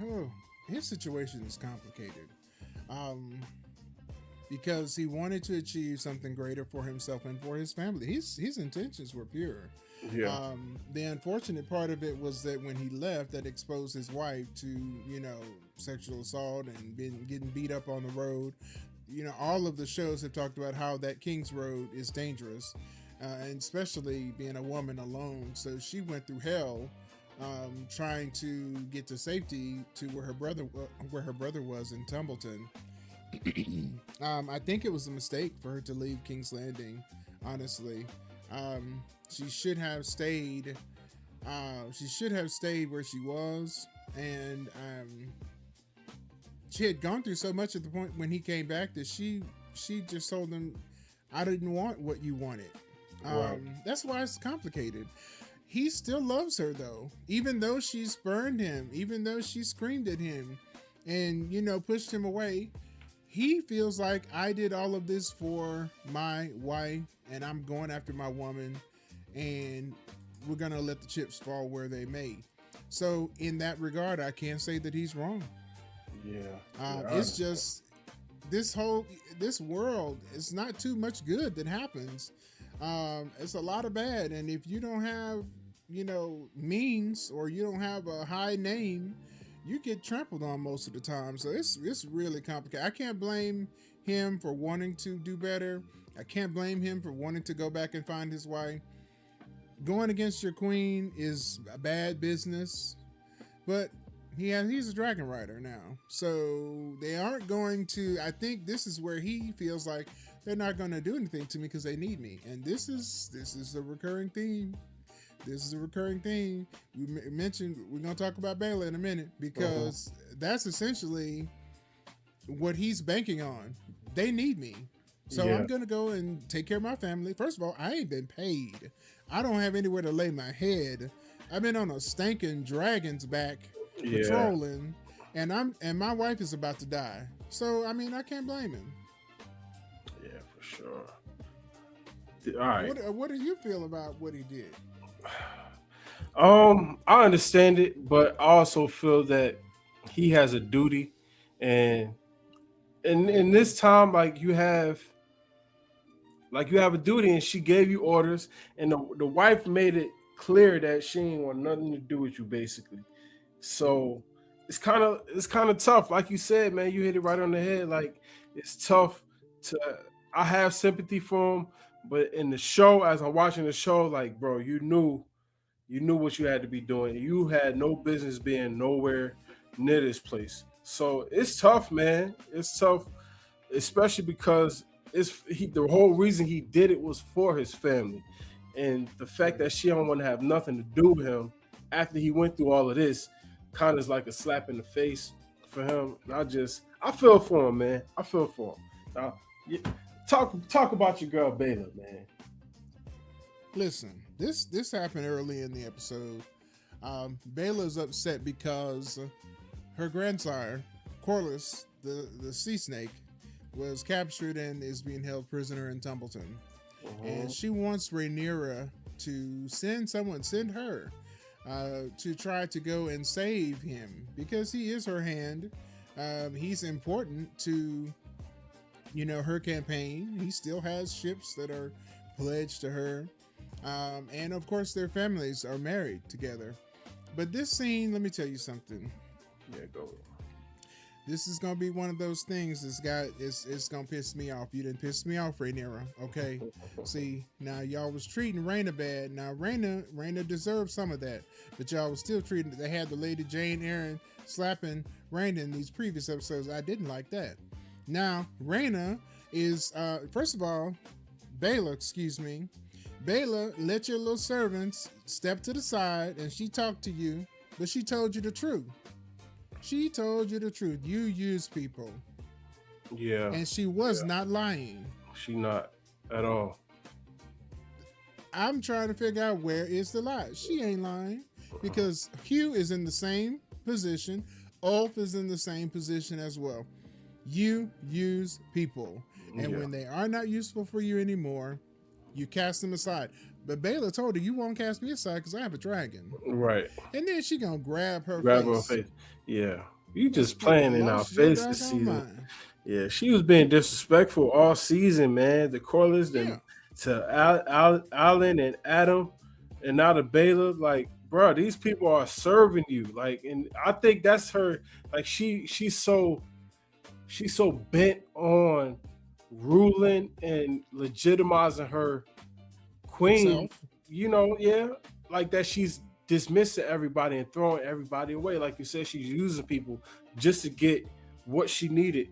Speaker 2: Oh, his situation is complicated, because he wanted to achieve something greater for himself and for his family. His intentions were pure.
Speaker 1: Yeah.
Speaker 2: The unfortunate part of it was that when he left, that exposed his wife to, sexual assault and getting beat up on the road. All of the shows have talked about how that King's Road is dangerous, and especially being a woman alone. So she went through hell, trying to get to safety to where her brother was in Tumbleton. I think it was a mistake for her to leave King's Landing. Honestly, she should have stayed. She should have stayed where she was, and she had gone through so much at the point when he came back that she just told him, "I didn't want what you wanted."
Speaker 1: Right.
Speaker 2: That's why it's complicated. He still loves her though, even though she spurned him, even though she screamed at him and, pushed him away. He feels like, I did all of this for my wife, and I'm going after my woman, and we're going to let the chips fall where they may. So in that regard, I can't say that he's wrong.
Speaker 1: Yeah.
Speaker 2: It's just this world, it's not too much good that happens. It's a lot of bad, and if you don't have means, or you don't have a high name, you get trampled on most of the time. So it's really complicated. I can't blame him for wanting to do better. I can't blame him for wanting to go back and find his wife. Going against your queen is a bad business, but he's a dragon rider now, so they aren't going to. I think this is where he feels like they're not going to do anything to me because they need me, and this is a recurring theme. This is a recurring theme. We mentioned we're going to talk about Bela in a minute, because that's essentially what he's banking on. They need me, so I'm going to go and take care of my family. First of all, I ain't been paid. I don't have anywhere to lay my head. I've been on a stinking dragon's back patrolling, and my wife is about to die. So I mean, I can't blame him.
Speaker 1: Yeah, for sure. All right.
Speaker 2: What do you feel about what he did?
Speaker 1: I understand it, but I also feel that he has a duty, and in this time, like you have a duty, and she gave you orders, and the wife made it clear that she ain't want nothing to do with you, basically. So it's kind of tough, like you said, man. You hit it right on the head. Like, it's tough to. I have sympathy for him, but in the show, as I'm watching the show, like, bro, you knew You knew what you had to be doing. You had no business being nowhere near this place. So it's tough, man. It's tough, especially because the whole reason he did it was for his family. And the fact that she don't want to have nothing to do with him after he went through all of this kind of is like a slap in the face for him. And I feel for him, man. I feel for him. Now, talk about your girl Baylor, man.
Speaker 2: Listen, this happened early in the episode. Baylor's upset because her grandsire, Corlys, the sea snake, was captured and is being held prisoner in Tumbleton. And she wants Rhaenyra to send her to try to go and save him because he is her hand. He's important to, her campaign. He still has ships that are pledged to her. And of course their families are married together. But this scene, let me tell you something.
Speaker 1: Yeah, go.
Speaker 2: This is gonna be one of those things it's gonna piss me off. You didn't piss me off, Rhaenyra. Okay. See, now y'all was treating Rhaena bad. Now Rhaena deserved some of that. But y'all was still treating, they had the Lady Jane Eyre slapping Rhaena in these previous episodes. I didn't like that. Now, Rhaena is first of all, Baylor, let your little servants step to the side and she talked to you, but she told you the truth. She told you the truth. You use people.
Speaker 1: Yeah.
Speaker 2: And she was not lying.
Speaker 1: She not at all.
Speaker 2: I'm trying to figure out where is the lie. She ain't lying because Hugh is in the same position. Ulf is in the same position as well. You use people. And when they are not useful for you anymore, you cast them aside. But Baylor told her, you won't cast me aside because I have a dragon.
Speaker 1: Right.
Speaker 2: And then she gonna grab her face.
Speaker 1: Yeah. You just playing in our face this season. Yeah, she was being disrespectful all season, man. The Corlys to Alan and Adam and now to Baylor. Like, bro, these people are serving you. Like, and I think that's her. Like, she's so bent on ruling and legitimizing her queen, like that she's dismissing everybody and throwing everybody away. Like you said, she's using people just to get what she needed,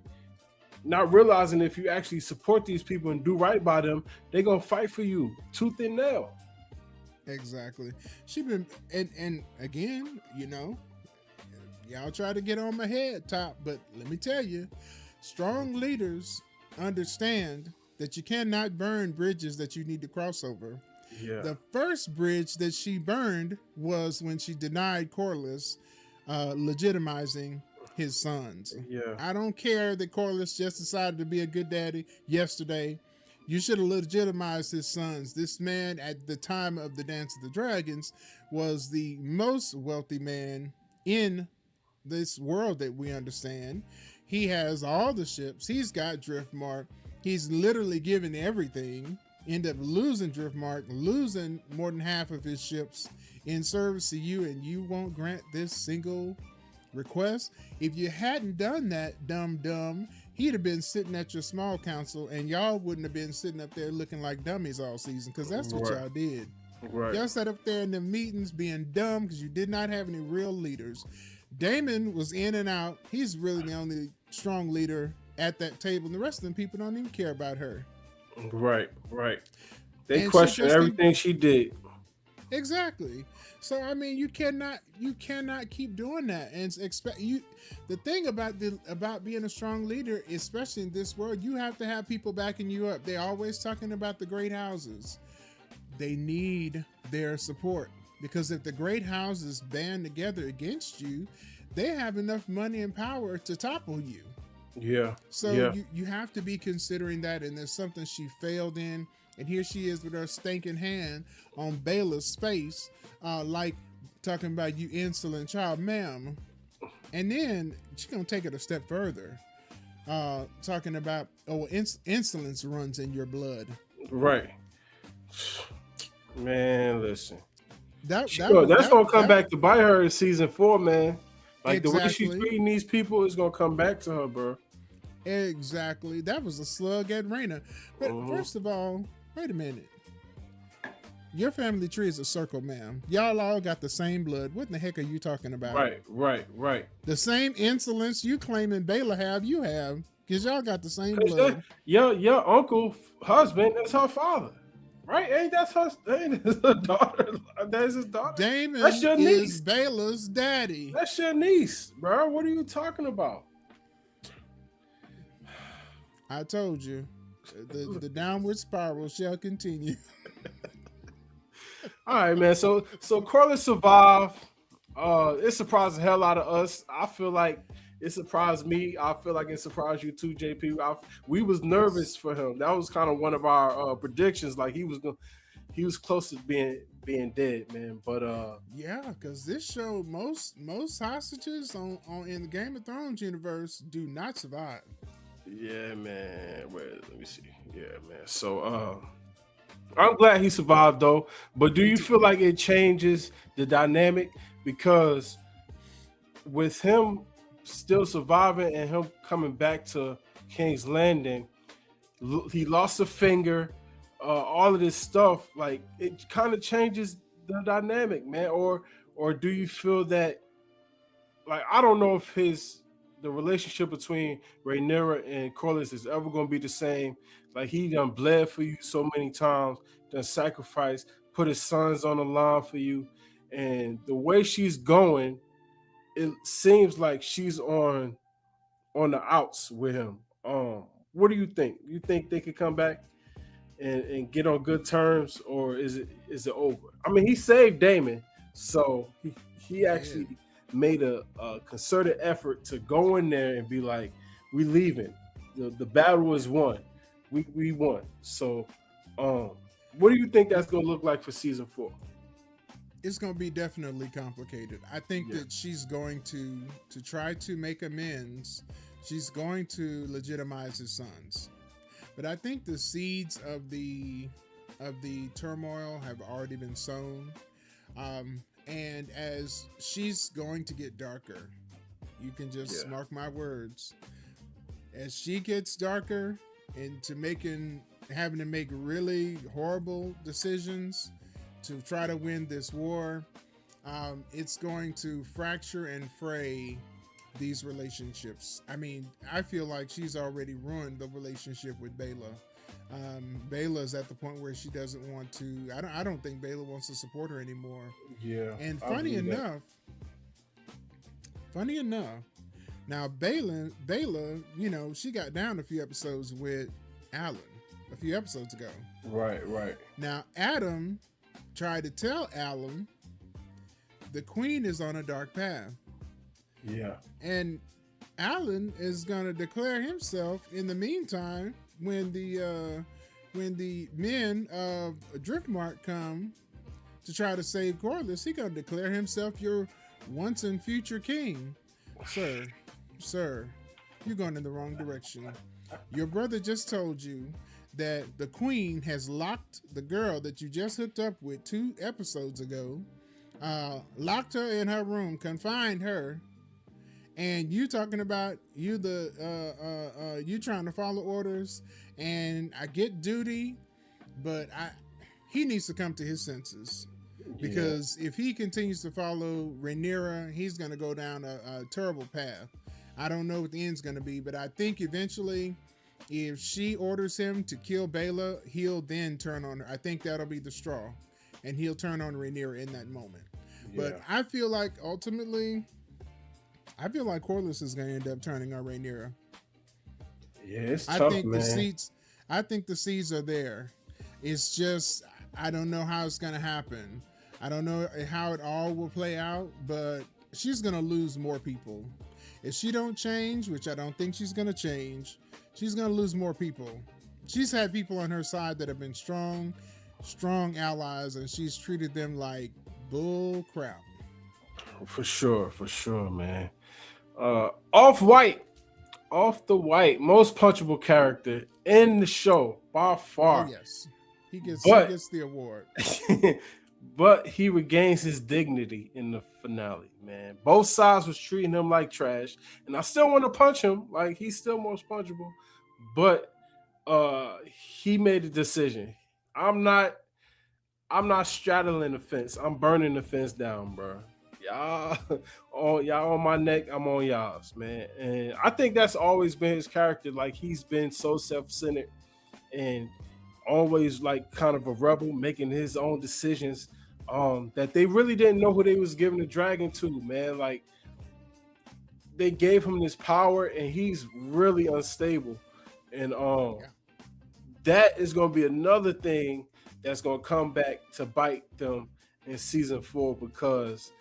Speaker 1: not realizing if you actually support these people and do right by them, they're gonna fight for you tooth and nail.
Speaker 2: Exactly. She been and again, y'all try to get on my head top, but let me tell you, strong leaders understand that you cannot burn bridges that you need to cross over.
Speaker 1: Yeah.
Speaker 2: The first bridge that she burned was when she denied Corlys legitimizing his sons.
Speaker 1: Yeah.
Speaker 2: I don't care that Corlys just decided to be a good daddy yesterday. You should have legitimized his sons. This man at the time of the Dance of the Dragons was the most wealthy man in this world that we understand. He has all the ships. He's got Driftmark. He's literally given everything. End up losing Driftmark, losing more than half of his ships in service to you, and you won't grant this single request. If you hadn't done that, dumb, he'd have been sitting at your small council, and y'all wouldn't have been sitting up there looking like dummies all season, because that's what y'all did.
Speaker 1: Right.
Speaker 2: Y'all sat up there in the meetings being dumb because you did not have any real leaders. Daemon was in and out. He's really the only strong leader at that table, and the rest of them people don't even care about her.
Speaker 1: Right. They question everything she did.
Speaker 2: Exactly. So I mean, you cannot keep doing that and expect you. The thing about being a strong leader, especially in this world, you have to have people backing you up. They're always talking about the great houses. They need their support, because if the great houses band together against you, they have enough money and power to topple you.
Speaker 1: Yeah.
Speaker 2: So you have to be considering that, and there's something she failed in, and here she is with her stinking hand on Baylor's face, like talking about, you insolent child, ma'am. And then she's gonna take it a step further, talking about, insolence runs in your blood.
Speaker 1: Right. Man, listen.
Speaker 2: That's
Speaker 1: gonna come back to bite her in season 4, man. Like
Speaker 2: exactly.
Speaker 1: The way she's treating these people is gonna come back to her, bro.
Speaker 2: Exactly. That was a slug at Rhaena. But first of all, wait a minute. Your family tree is a circle, ma'am. Y'all all got the same blood. What in the heck are you talking about?
Speaker 1: Right.
Speaker 2: The same insolence you claiming Baylor have, you have, because y'all got the same blood.
Speaker 1: Your uncle husband is her father, right? Ain't that her daughter? That's his daughter.
Speaker 2: Daemon
Speaker 1: That's your niece.
Speaker 2: is Baylor's daddy.
Speaker 1: That's your niece, bro. What are you talking about?
Speaker 2: I told you, the downward spiral shall continue.
Speaker 1: All right, man. So Corlys survived. It surprised the hell out of us. I feel like it surprised me. I feel like it surprised you too, JP. We was nervous for him. That was kind of one of our predictions. Like he was close to being dead, man. But
Speaker 2: yeah, because this show, most hostages on in the Game of Thrones universe do not survive.
Speaker 1: Yeah, man. Let me see. Yeah, man. So I'm glad he survived though. But do you feel like it changes the dynamic? Because with him still surviving and him coming back to King's Landing, he lost a finger, all of this stuff, like it kind of changes the dynamic, man. Or do you feel that, like, I don't know if the relationship between Rhaenyra and Corlys is ever going to be the same. Like, he done bled for you so many times, done sacrificed, put his sons on the line for you. And the way she's going, it seems like she's on the outs with him. What do you think? You think they could come back and get on good terms, or is it over? I mean, he saved Daemon, so he actually made a concerted effort to go in there and be like, we leaving. The battle is won. We won. So what do you think that's going to look like for season 4?
Speaker 2: It's going to be definitely complicated. I think that she's going to try to make amends. She's going to legitimize his sons. But I think the seeds of the turmoil have already been sown. And as she's going to get darker, you can just mark my words. As she gets darker into having to make really horrible decisions to try to win this war, it's going to fracture and fray these relationships. I mean, I feel like she's already ruined the relationship with Baela. Baela's at the point where she doesn't want to. I don't think Baela wants to support her anymore.
Speaker 1: Yeah.
Speaker 2: And funny enough, now Baela, you know, she got down a few episodes with Alan a few episodes ago.
Speaker 1: Right.
Speaker 2: Now Adam tried to tell Alan the queen is on a dark path.
Speaker 1: Yeah.
Speaker 2: And Alan is gonna declare himself in the meantime when the men of Driftmark come to try to save Corlys. He gonna declare himself your once and future king. Sir, you're going in the wrong direction. Your brother just told you that the queen has locked the girl that you just hooked up with 2 episodes ago, locked her in her room, confined her, and you talking about you trying to follow orders, and I get duty, but he needs to come to his senses, because if he continues to follow Rhaenyra, he's going to go down a terrible path. I don't know what the end's going to be, but I think eventually, if she orders him to kill Baela, he'll then turn on her. I think that'll be the straw, and he'll turn on Rhaenyra in that moment. Yeah. But I feel like ultimately, Corlys is going to end up turning on Rhaenyra.
Speaker 1: Yeah, it's tough, man.
Speaker 2: I think the seeds are there. It's just, I don't know how it's going to happen. I don't know how it all will play out, but she's going to lose more people. If she don't change, which I don't think she's going to change, she's going to lose more people. She's had people on her side that have been strong allies, and she's treated them like bull crap.
Speaker 1: For sure, man. Off the white, most punchable character in the show by far.
Speaker 2: Oh, yes, he gets the award.
Speaker 1: But he regains his dignity in the finale, man. Both sides was treating him like trash, and I still want to punch him. Like, he's still most punchable, but he made a decision. I'm not I'm not straddling the fence. I'm burning the fence down, bro. Y'all, y'all on my neck. I'm on y'all's, man. And I think that's always been his character. Like he's been so self-centered and always like kind of a rebel, making his own decisions. That they really didn't know who they was giving the dragon to, man. Like they gave him this power, and he's really unstable. And that is going to be another thing that's going to come back to bite them in season 4 because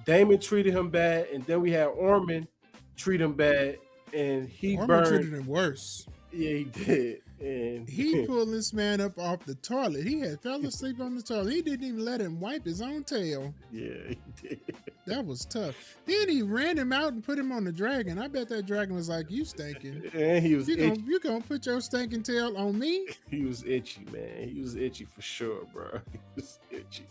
Speaker 1: Daemon treated him bad, and then we had Aemond treat him bad, and he
Speaker 2: Aemond treated him worse.
Speaker 1: Yeah, he did. And
Speaker 2: he pulled this man up off the toilet. He had fell asleep on the toilet. He didn't even let him wipe his own tail.
Speaker 1: Yeah, he did.
Speaker 2: That was tough. Then he ran him out and put him on the dragon. I bet that dragon was like, "You stinking."
Speaker 1: And he was
Speaker 2: you gonna put your stinking tail on me?
Speaker 1: He was itchy, man. He was itchy for sure, bro. He was itchy.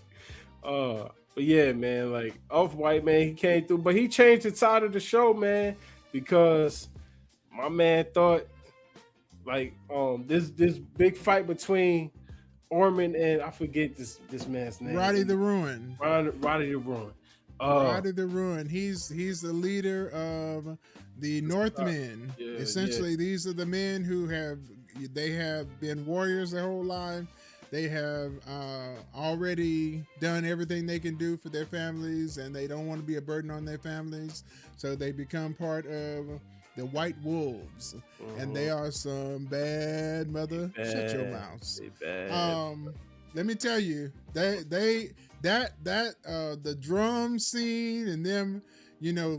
Speaker 1: But yeah, man, like Off-White, man, he came through, but he changed the tide of the show, man, because my man thought like this big fight between Aemond and I forget this man's name.
Speaker 2: Roddy the Ruin.
Speaker 1: Roddy the Ruin.
Speaker 2: Roddy the Ruin. He's the leader of the Northmen. Essentially, these are the men who have been warriors their whole life. They have already done everything they can do for their families, and they don't want to be a burden on their families. So they become part of the White Wolves, and they are some bad mother. Shut your mouth. Let me tell you, the drum scene and them,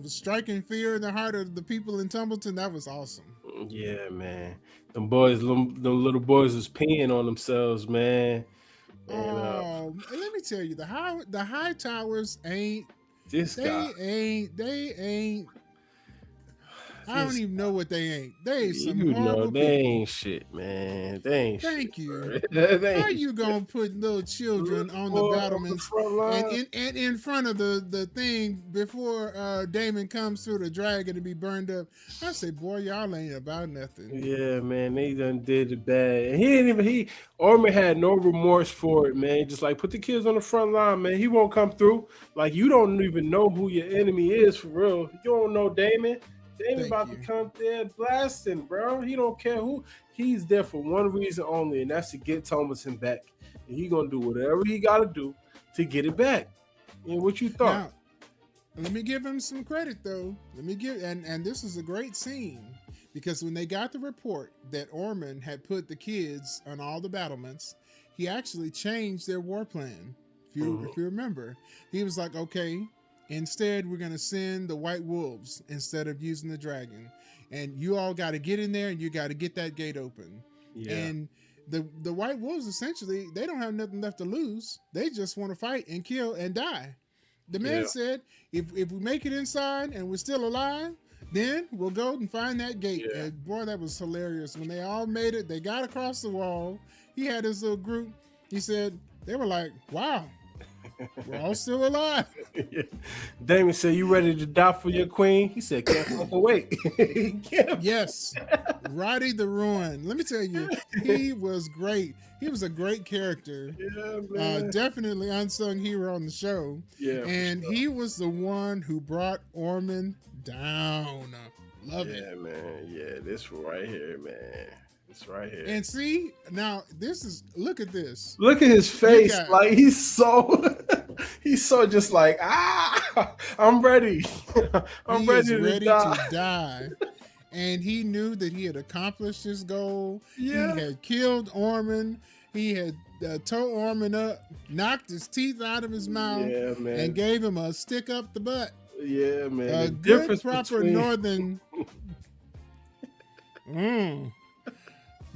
Speaker 2: striking fear in the heart of the people in Tumbleton, that was awesome.
Speaker 1: Yeah, man. Them little boys was peeing on themselves, man. And,
Speaker 2: let me tell you, the high towers ain't.
Speaker 1: They
Speaker 2: ain't. I don't even know what they ain't. They ain't some horrible
Speaker 1: they ain't shit, man. They ain't
Speaker 2: Thank
Speaker 1: shit,
Speaker 2: you.
Speaker 1: How
Speaker 2: are you gonna put little children on the battlements and in front of the thing before Daemon comes through the dragon to be burned up? I say, boy, y'all ain't about nothing.
Speaker 1: Yeah, man, they done did it bad. And Aemond had no remorse for it, man. Just like put the kids on the front line, man. He won't come through. Like you don't even know who your enemy is for real. You don't know Daemon. Daemon about to come there blasting, bro. He don't care who. He's there for one reason only, and that's to get Thomason back. And he gonna do whatever he gotta do to get it back. And what you thought?
Speaker 2: Now, let me give him some credit though. And this is a great scene because when they got the report that Aemond had put the kids on all the battlements, he actually changed their war plan. If you remember, he was like, okay. Instead, we're going to send the White Wolves instead of using the dragon. And you all got to get in there and you got to get that gate open. Yeah. And the White Wolves, essentially, they don't have nothing left to lose. They just want to fight and kill and die. The man said, if we make it inside and we're still alive, then we'll go and find that gate. Yeah. And boy, that was hilarious. When they all made it, they got across the wall. He had his little group. He said, they were like, wow. We're all still alive.
Speaker 1: Yeah. Daemon said, "You ready to die for your queen?" He said, "Can't fucking wait."
Speaker 2: Yes, Roddy the Ruin. Let me tell you, he was great. He was a great character.
Speaker 1: Yeah, man.
Speaker 2: Definitely unsung hero on the show.
Speaker 1: Yeah,
Speaker 2: and he was the one who brought Aemond down. Love it.
Speaker 1: Yeah, man. Yeah, this right here, man. Right here.
Speaker 2: And see, now look at this.
Speaker 1: Look at his face. Like he's so just like, I'm ready. I'm ready to die.
Speaker 2: And he knew that he had accomplished his goal.
Speaker 1: Yeah.
Speaker 2: He had killed Aemond. He had towed Aemond up, knocked his teeth out of his mouth, and gave him a stick up the butt.
Speaker 1: Yeah, man.
Speaker 2: A good proper northern.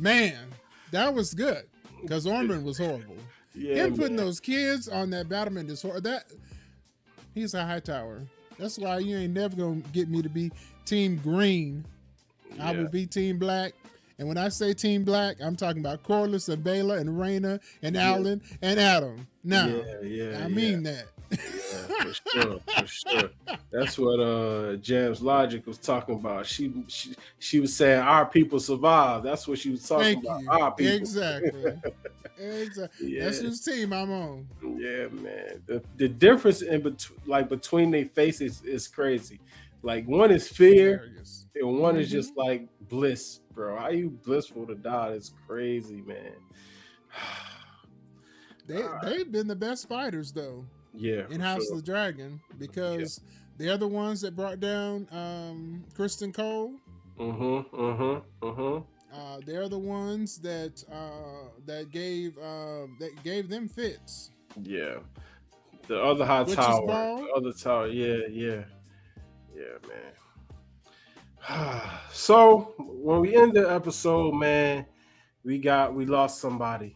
Speaker 2: Man, that was good because Aemond was horrible.
Speaker 1: Yeah,
Speaker 2: him putting those kids on that battlement is horrible. He's a high tower. That's why you ain't never gonna get me to be Team Green. I will be Team Black. And when I say Team Black, I'm talking about Corlys and Baela and Rhaena and Alan and Adam. Now, I mean that.
Speaker 1: for sure, for sure. That's what Jam's Logic was talking about. She was saying our people survive. That's what she was talking
Speaker 2: Thank
Speaker 1: about.
Speaker 2: you.
Speaker 1: Our people.
Speaker 2: Exactly. Exactly.
Speaker 1: Yeah.
Speaker 2: That's whose team I'm on.
Speaker 1: Yeah, man. The difference between their faces is crazy. Like one is fear,
Speaker 2: Hilarious.
Speaker 1: and one is just like bliss, bro. How you blissful to die is crazy, man.
Speaker 2: They've been the best fighters though.
Speaker 1: Yeah,
Speaker 2: In
Speaker 1: for
Speaker 2: House
Speaker 1: sure.
Speaker 2: of the Dragon, because they're the ones that brought down Kristen Cole. They're the ones that gave them fits.
Speaker 1: Yeah. The other high
Speaker 2: Witch's
Speaker 1: tower.
Speaker 2: Ball?
Speaker 1: The other tower. Yeah, man. So when we end the episode, man, we lost somebody.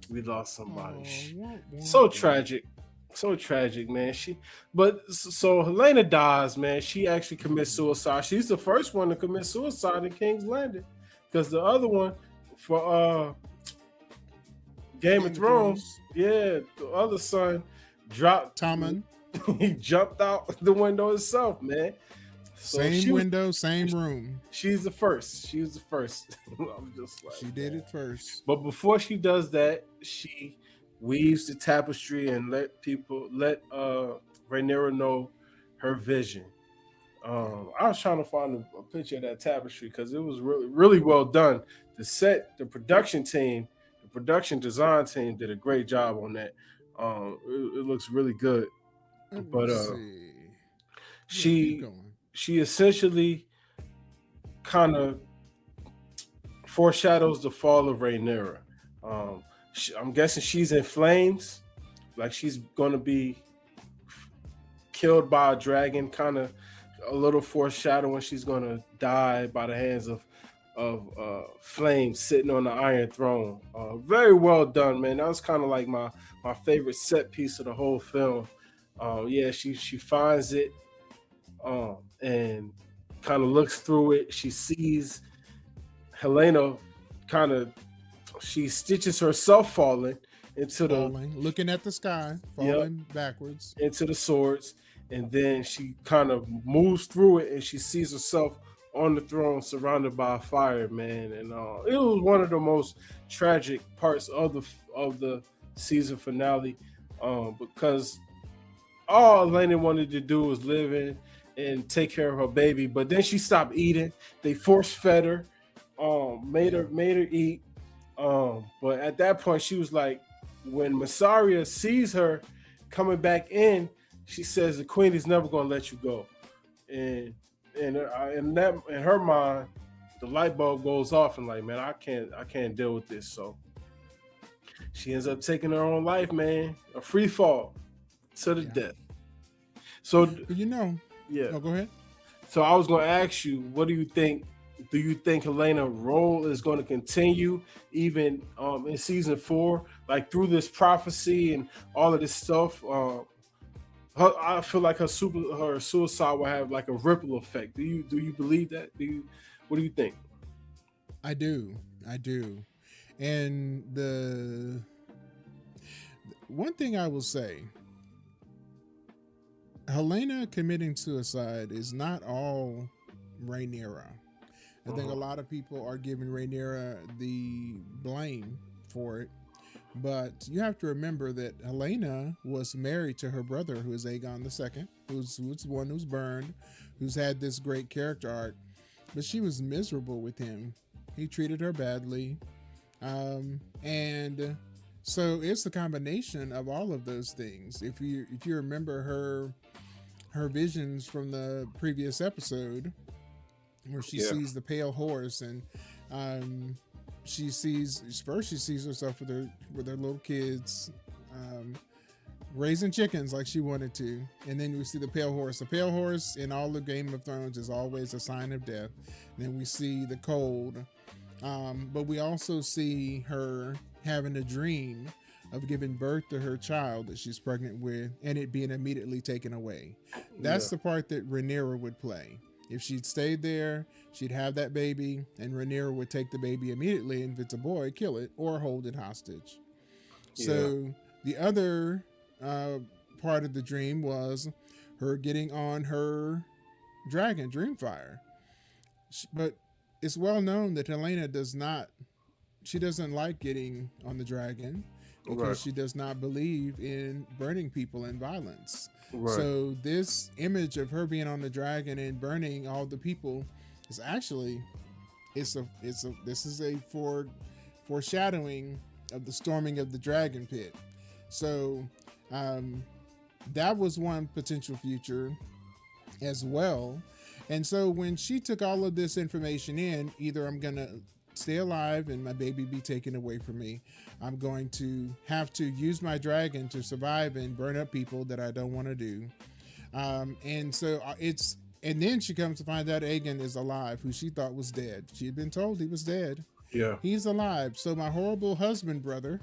Speaker 1: We lost somebody. So tragic. So tragic, man. So Helena dies, man. She actually commits suicide. She's the first one to commit suicide in King's Landing. Because the other one for Game of Thrones, the other son dropped.
Speaker 2: Tommen.
Speaker 1: He jumped out the window himself, man. So
Speaker 2: Same window, same room.
Speaker 1: She's the first. She was the first. I'm just like,
Speaker 2: she did it first.
Speaker 1: But before she does that, she weaves the tapestry and let Rhaenyra know her vision. I was trying to find a picture of that tapestry because it was really, really well done. The production team, the production design team did a great job on that. It looks really good. But she essentially kind of foreshadows the fall of Rhaenyra. I'm guessing she's in flames, like she's going to be killed by a dragon, kind of a little foreshadowing she's going to die by the hands of flames sitting on the Iron Throne. Very well done, man. That was kind of like my favorite set piece of the whole film. She finds it and kind of looks through it. She sees Helena she stitches herself falling into
Speaker 2: looking at the sky, falling backwards
Speaker 1: into the swords, and then she kind of moves through it and she sees herself on the throne surrounded by fire, man. And it was one of the most tragic parts of the season finale, because all Elena wanted to do was live in and take care of her baby, but then she stopped eating. They force fed her, made her eat. But at that point, she was like, when Mysaria sees her coming back in, she says, "The queen is never going to let you go." And in her mind, the light bulb goes off, and like, man, I can't deal with this. So she ends up taking her own life, man, a free fall to the death. So
Speaker 2: go ahead.
Speaker 1: So I was going to ask you, what do you think? Do you think Helena's role is going to continue even in season 4, like through this prophecy and all of this stuff? I feel like her suicide will have like a ripple effect. Do you believe that? What do you think?
Speaker 2: I do. And the one thing I will say, Helena committing suicide is not all Rhaenyra. I think a lot of people are giving Rhaenyra the blame for it, but you have to remember that Helena was married to her brother, who is Aegon II, who's the one who's burned, who's had this great character arc, but she was miserable with him. He treated her badly, and so it's the combination of all of those things. If you remember her visions from the previous episode, where she sees the pale horse, and she sees herself with her little kids, raising chickens like she wanted to, and then we see the pale horse. The pale horse in all the Game of Thrones is always a sign of death. And then we see the cold, but we also see her having a dream of giving birth to her child that she's pregnant with, and it being immediately taken away. That's the part that Rhaenyra would play. If she'd stayed there, she'd have that baby, and Rhaenyra would take the baby immediately, and if it's a boy, kill it or hold it hostage. So the other part of the dream was her getting on her dragon, Dreamfire. But it's well known that Helena doesn't like getting on the dragon because she does not believe in burning people and violence. Right. So this image of her being on the dragon and burning all the people is actually this is a foreshadowing of the storming of the dragon pit. So that was one potential future as well. And so when she took all of this information in, either I'm going to stay alive and my baby be taken away from me, I'm going to have to use my dragon to survive and burn up people that I don't want to do. And then she comes to find out Aegon is alive, who she thought was dead. She had been told he was dead. Yeah. He's alive. So my horrible husband brother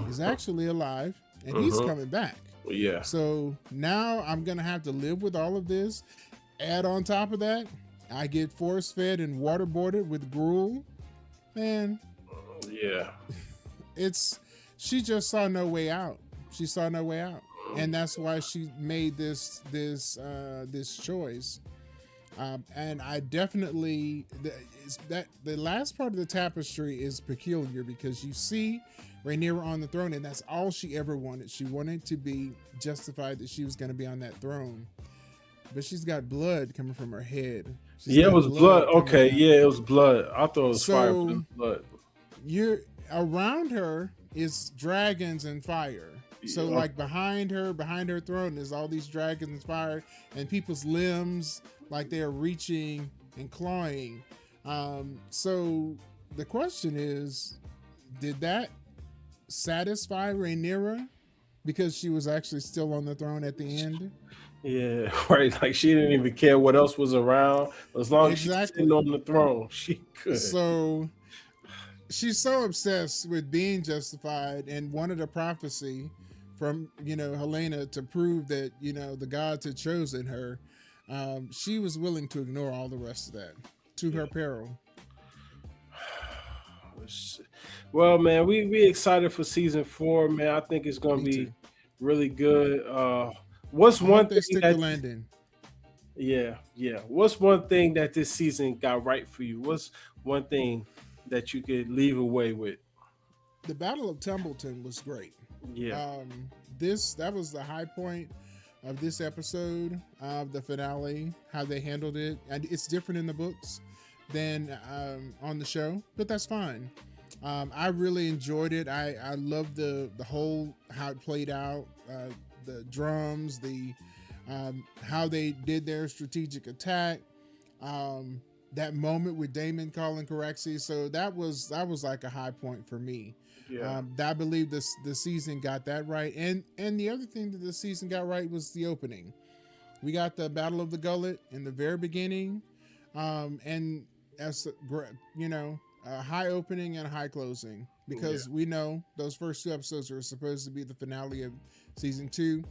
Speaker 2: is actually alive, and he's coming back. Yeah. So now I'm going to have to live with all of this. Add on top of that, I get force fed and waterboarded with gruel. Man. Yeah. She just saw no way out. She saw no way out. And that's why she made this choice. And I definitely, the last part of the tapestry is peculiar because you see Rhaenyra on the throne, and that's all she ever wanted. She wanted to be justified that she was going to be on that throne. But she's got blood coming from her head.
Speaker 1: It was blood. Okay, it was blood. I thought it was fire, but it was blood.
Speaker 2: You're around her is dragons and fire. So like behind her throne is all these dragons and fire, and people's limbs like they're reaching and clawing. So the question is, did that satisfy Rhaenyra because she was actually still on the throne at the end?
Speaker 1: Yeah, right. Like she didn't even care what else was around. As long as she's sitting on the throne, she could. So she's so obsessed with being justified and wanted a prophecy from, Helena to prove that, the gods had chosen her. She was willing to ignore all the rest of that to her peril. Well, man, we excited for season 4, man. I think it's going to be really good. What's one thing that What's one thing that this season got right for you? What's one thing that you could leave away with?
Speaker 2: The Battle of Tumbleton was great. Yeah. That was the high point of this episode of the finale, how they handled it. And it's different in the books than on the show, but that's fine. I really enjoyed it. I loved the whole how it played out. The drums, how they did their strategic attack, that moment with Daemon calling Caraxi. So that was like a high point for me. Yeah. I believe the season got that right. And the other thing that the season got right was the opening. We got the Battle of the Gullet in the very beginning, and as a high opening and a high closing, because we know those first 2 episodes are supposed to be the finale of season 2.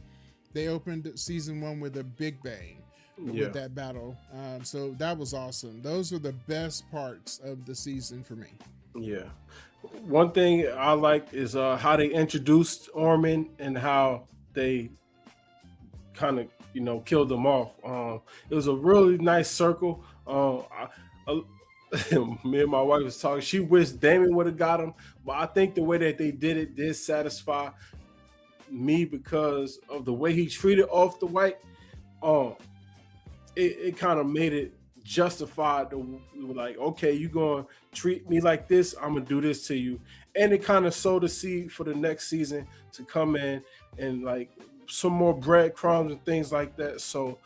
Speaker 2: They opened season 1 with a big bang with that battle. So that was awesome. Those were the best parts of the season for me. Yeah.
Speaker 1: One thing I liked is how they introduced Aemond and how they kind of, killed them off. It was a really nice circle. Me and my wife was talking. She wished Daemon would have got him, but I think the way that they did it did satisfy me because of the way he treated off the White. It kind of made it justified. Like, okay, you gonna treat me like this, I'm gonna do this to you, and it kind of sowed the seed for the next season to come in and like some more breadcrumbs and things like that. So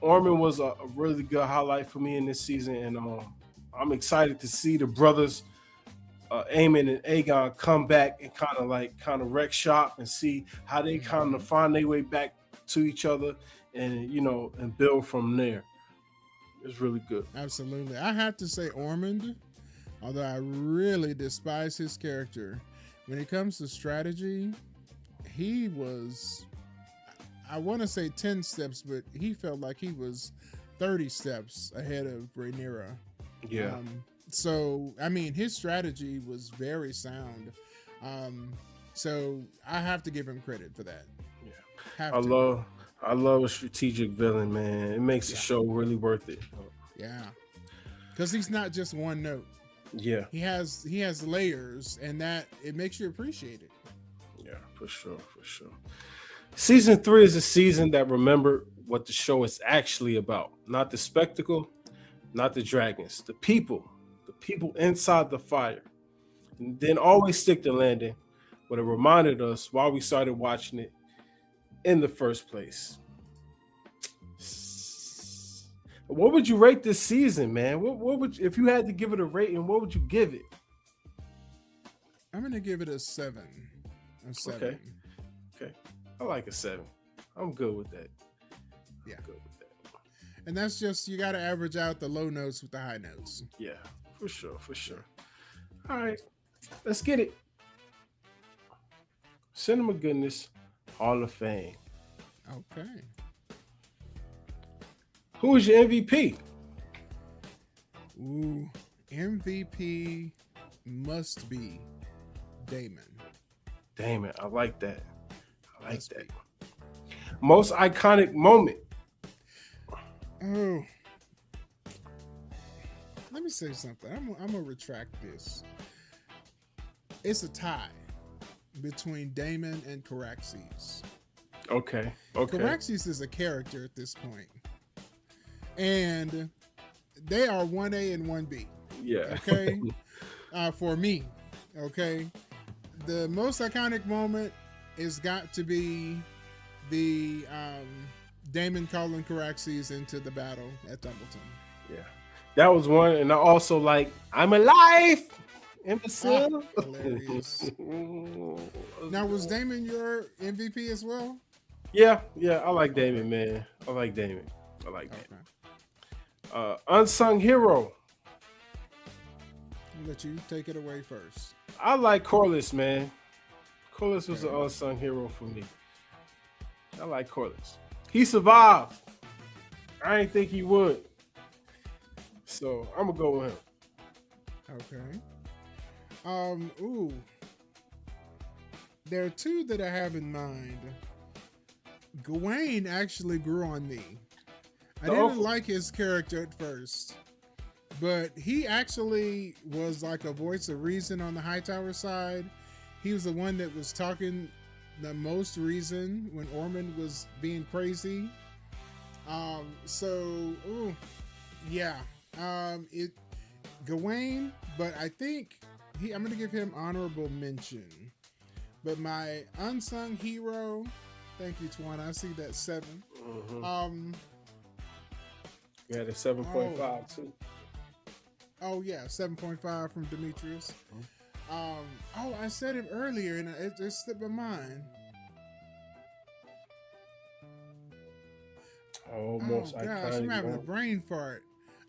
Speaker 1: Aemond was a really good highlight for me in this season, and I'm excited to see the brothers Aemond and Aegon come back and kind of wreck shop and see how they kind of find their way back to each other and and build from there. It's really good.
Speaker 2: Absolutely. I have to say Aemond, although I really despise his character, when it comes to strategy, he was, I want to say 10 steps, but he felt like he was 30 steps ahead of Rhaenyra. Yeah. So, I mean, his strategy was very sound. So I have to give him credit for that.
Speaker 1: Yeah.
Speaker 2: Have
Speaker 1: I
Speaker 2: to.
Speaker 1: love a strategic villain, man. It makes the
Speaker 2: Yeah.
Speaker 1: show really worth it.
Speaker 2: Yeah, because he's not just one note.
Speaker 1: Yeah,
Speaker 2: He has layers, and that it makes you appreciate it.
Speaker 1: yeah, for sure. Season 3 is a season that remembered what the show is actually about. Not the spectacle, not the dragons, the people inside the fire. And then always stick the landing, but it reminded us why we started watching it in the first place. What would you rate this season, man? What would if you had to give it a rating? What would you give it?
Speaker 2: I'm gonna give it a 7. A 7.
Speaker 1: Okay, I like a 7. I'm good with that.
Speaker 2: Yeah.
Speaker 1: I'm good with that.
Speaker 2: And that's just, you got to average out the low notes with the high notes.
Speaker 1: Yeah, for sure. All right, let's get it. Cinema Goodness Hall of Fame.
Speaker 2: Okay.
Speaker 1: Who is your MVP?
Speaker 2: Ooh, MVP must be Daemon.
Speaker 1: Daemon, I like that.
Speaker 2: Must be.
Speaker 1: Most iconic moment.
Speaker 2: Oh, let me say something. I'm gonna retract this. It's a tie between Daemon and Caraxes.
Speaker 1: Okay.
Speaker 2: Caraxes is a character at this point, and they are 1A and 1B.
Speaker 1: Yeah.
Speaker 2: Okay. For me, okay. The most iconic moment has got to be the Daemon calling Caraxes into the battle at Dumbleton.
Speaker 1: Yeah. That was one, and I also like I'm alive. Imbecile.
Speaker 2: Hilarious. Now, was Daemon your MVP as well?
Speaker 1: Yeah, I like Daemon, man. I like Daemon. Unsung hero.
Speaker 2: I'll let you take it away first.
Speaker 1: I like Corliss, man. Corliss was an unsung hero for me. I like Corliss. He survived. I didn't think he would. So I'm gonna go with him.
Speaker 2: Okay. Ooh. There are two that I have in mind. Gawain actually grew on me. I didn't like his character at first, but he actually was like a voice of reason on the Hightower side. He was the one that was talking the most reason when Ormond was being crazy. Gawain, but I think I'm gonna give him honorable mention. But my unsung hero, thank you, Twan. I see that 7.
Speaker 1: Mm-hmm. We had a 7.5 too.
Speaker 2: Oh yeah, 7.5 from Demetrius. I said it earlier and it just slipped my mind.
Speaker 1: Almost
Speaker 2: gosh,
Speaker 1: iconic.
Speaker 2: I'm having a brain fart.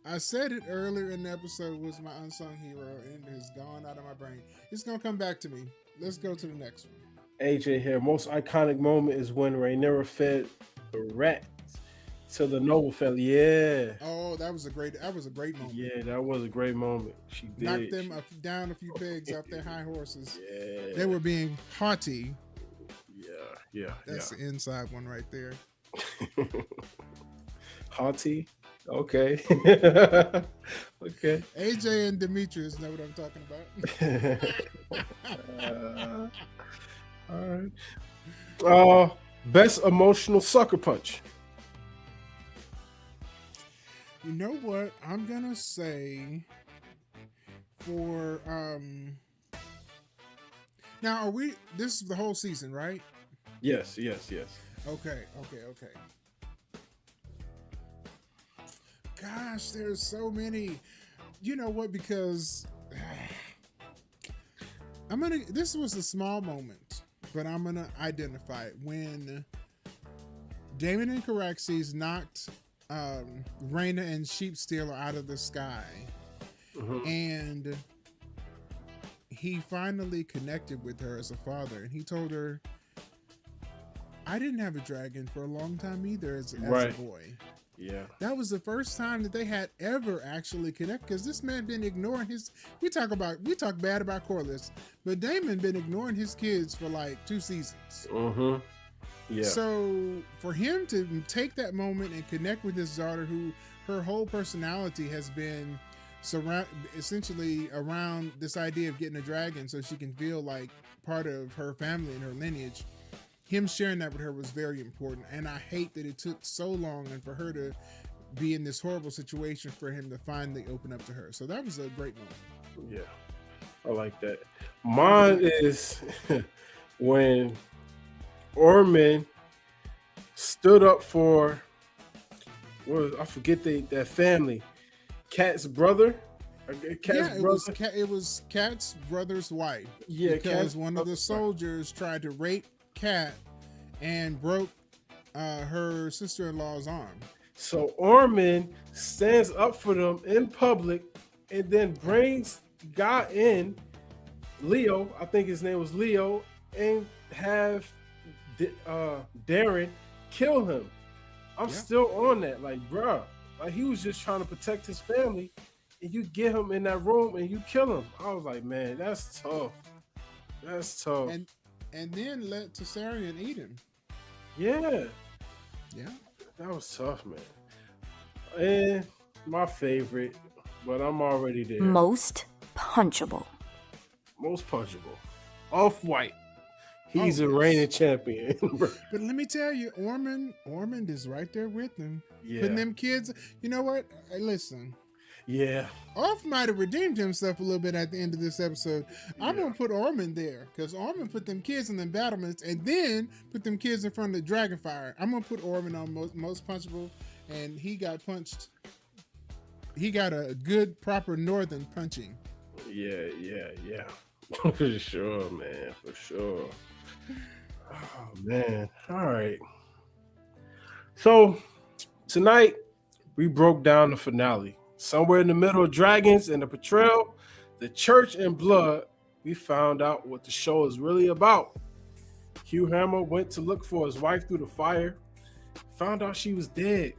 Speaker 2: I said it earlier in the episode was my unsung hero and it has gone out of my brain. It's gonna come back to me. Let's go to the next one.
Speaker 1: AJ here. Most iconic moment is when Rhaenyra fed the rat to the noble family. Yeah.
Speaker 2: Oh, that was a great moment.
Speaker 1: Yeah, that was a great moment. She did.
Speaker 2: Knocked them down a few pigs off their high horses.
Speaker 1: Yeah.
Speaker 2: They were being haughty.
Speaker 1: Yeah.
Speaker 2: That's the inside one right there.
Speaker 1: Haughty. Okay. Okay.
Speaker 2: AJ and Demetrius know what I'm talking about.
Speaker 1: All right. Best emotional sucker punch.
Speaker 2: You know what? I'm gonna say for now this is the whole season, right?
Speaker 1: Yes.
Speaker 2: Okay. Gosh, there's so many. You know what? Because this was a small moment, but I'm gonna identify it when Daemon and Caraxes knocked Rhaena and Sheepstealer out of the sky, and he finally connected with her as a father, and he told her, "I didn't have a dragon for a long time either as a boy."
Speaker 1: Yeah,
Speaker 2: that was the first time that they had ever actually connected. Because this man been ignoring his. We talk bad about Corliss, but Daemon been ignoring his kids for like 2 seasons.
Speaker 1: Yeah.
Speaker 2: So for him to take that moment and connect with his daughter, who her whole personality has been essentially around this idea of getting a dragon so she can feel like part of her family and her lineage, him sharing that with her was very important. And I hate that it took so long and for her to be in this horrible situation for him to finally open up to her. So that was a great moment.
Speaker 1: Yeah, I like that. Mine is when Ormond stood up for I forget that family, Kat's brother.
Speaker 2: It was Kat's brother's wife.
Speaker 1: Yeah,
Speaker 2: because
Speaker 1: Kat's
Speaker 2: one of the soldiers tried to rape Kat and broke her sister-in-law's arm.
Speaker 1: So Ormond stands up for them in public and then brings the guy in, Leo, I think his name was Leo, and have Darren kill him. I'm still on that. Like, bruh, like he was just trying to protect his family, and you get him in that room and you kill him. I was like, man, that's tough. That's tough.
Speaker 2: And then let Tessarion eat him.
Speaker 1: Yeah.
Speaker 2: Yeah.
Speaker 1: That was tough, man. And my favorite, but I'm already there.
Speaker 8: Most punchable.
Speaker 1: Most punchable. Off-White. He's a reigning champion.
Speaker 2: But let me tell you, Ormond is right there with him.
Speaker 1: Yeah.
Speaker 2: Putting them kids, you know what? Hey, listen.
Speaker 1: Yeah.
Speaker 2: Off might have redeemed himself a little bit at the end of this episode. I'm going to put Ormond there because Ormond put them kids in the battlements and then put them kids in front of the Dragonfire. I'm going to put Ormond on most punchable, and he got punched. He got a good, proper northern punching.
Speaker 1: Yeah. For sure, man. For sure. Oh, man. All right. So, tonight, we broke down the finale. Somewhere in the middle of dragons and the betrayal, the church and blood, we found out what the show is really about. Hugh Hammer went to look for his wife through the fire, found out she was dead.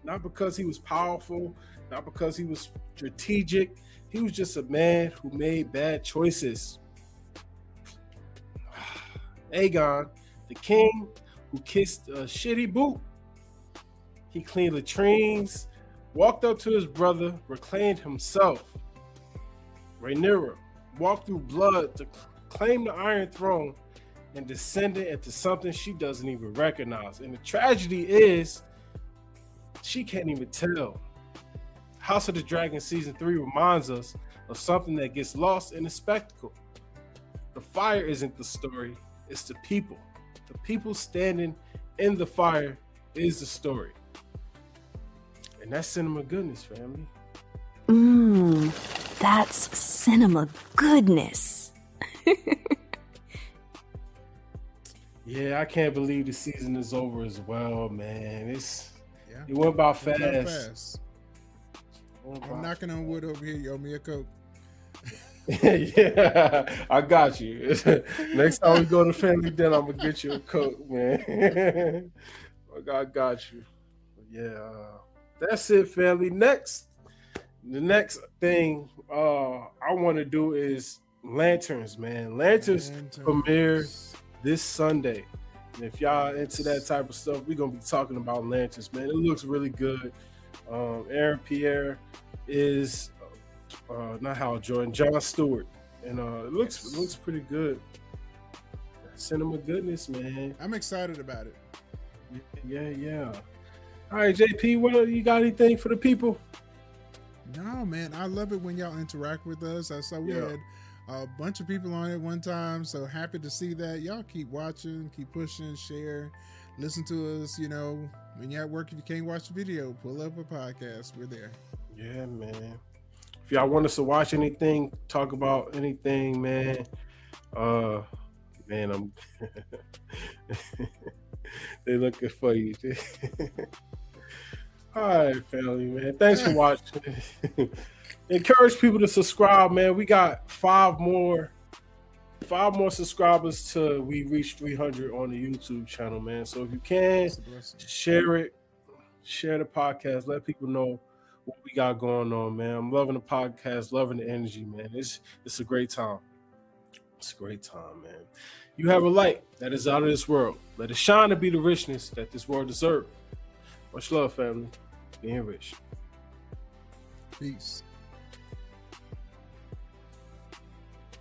Speaker 1: Not because he was powerful, not because he was strategic. He was just a man who made bad choices. Aegon, the king who kissed a shitty boot. He cleaned latrines, walked up to his brother, reclaimed himself. Rhaenyra walked through blood to claim the Iron Throne and descended into something she doesn't even recognize. And the tragedy is, she can't even tell. House of the Dragon Season 3 reminds us of something that gets lost in the spectacle. The fire isn't the story, it's the people. The people standing in the fire is the story. And that's cinema goodness, family.
Speaker 8: That's cinema goodness.
Speaker 1: Yeah, I can't believe the season is over as well, man. It went by fast.
Speaker 2: I'm knocking on wood over here. You owe me a Coke.
Speaker 1: Yeah, I got you. Next time we go to family dinner, I'm gonna get you a Coke, man. I got you. Yeah, that's it, family. The next thing I want to do is Lanterns, man. Lanterns premiere this Sunday. And if y'all into that type of stuff, we're gonna be talking about Lanterns, man. It looks really good. Aaron Pierre is not Hal Jordan, John Stewart, and it looks pretty good. Cinema goodness, man.
Speaker 2: I'm excited about it.
Speaker 1: Yeah. All right, JP, what you got anything for the people?
Speaker 2: No, man, I love it when y'all interact with us. I saw we had a bunch of people on at one time, so happy to see that. Y'all keep watching, keep pushing, share, listen to us. You know, when you're at work, if you can't watch the video, pull up a podcast. We're there. Yeah,
Speaker 1: man. If y'all want us to watch anything, talk about anything, man, I'm they looking for you. All right, family, man. Thanks for watching. Encourage people to subscribe, man. We got five more subscribers till we reach 300 on the YouTube channel, man. So if you can, share it, share the podcast, let people know what we got going on, man. I'm loving the podcast, loving the energy, man. It's a great time. It's a great time, man. You have a light that is out of this world. Let it shine to be the richness that this world deserves. Much love, family. Being rich.
Speaker 2: Peace.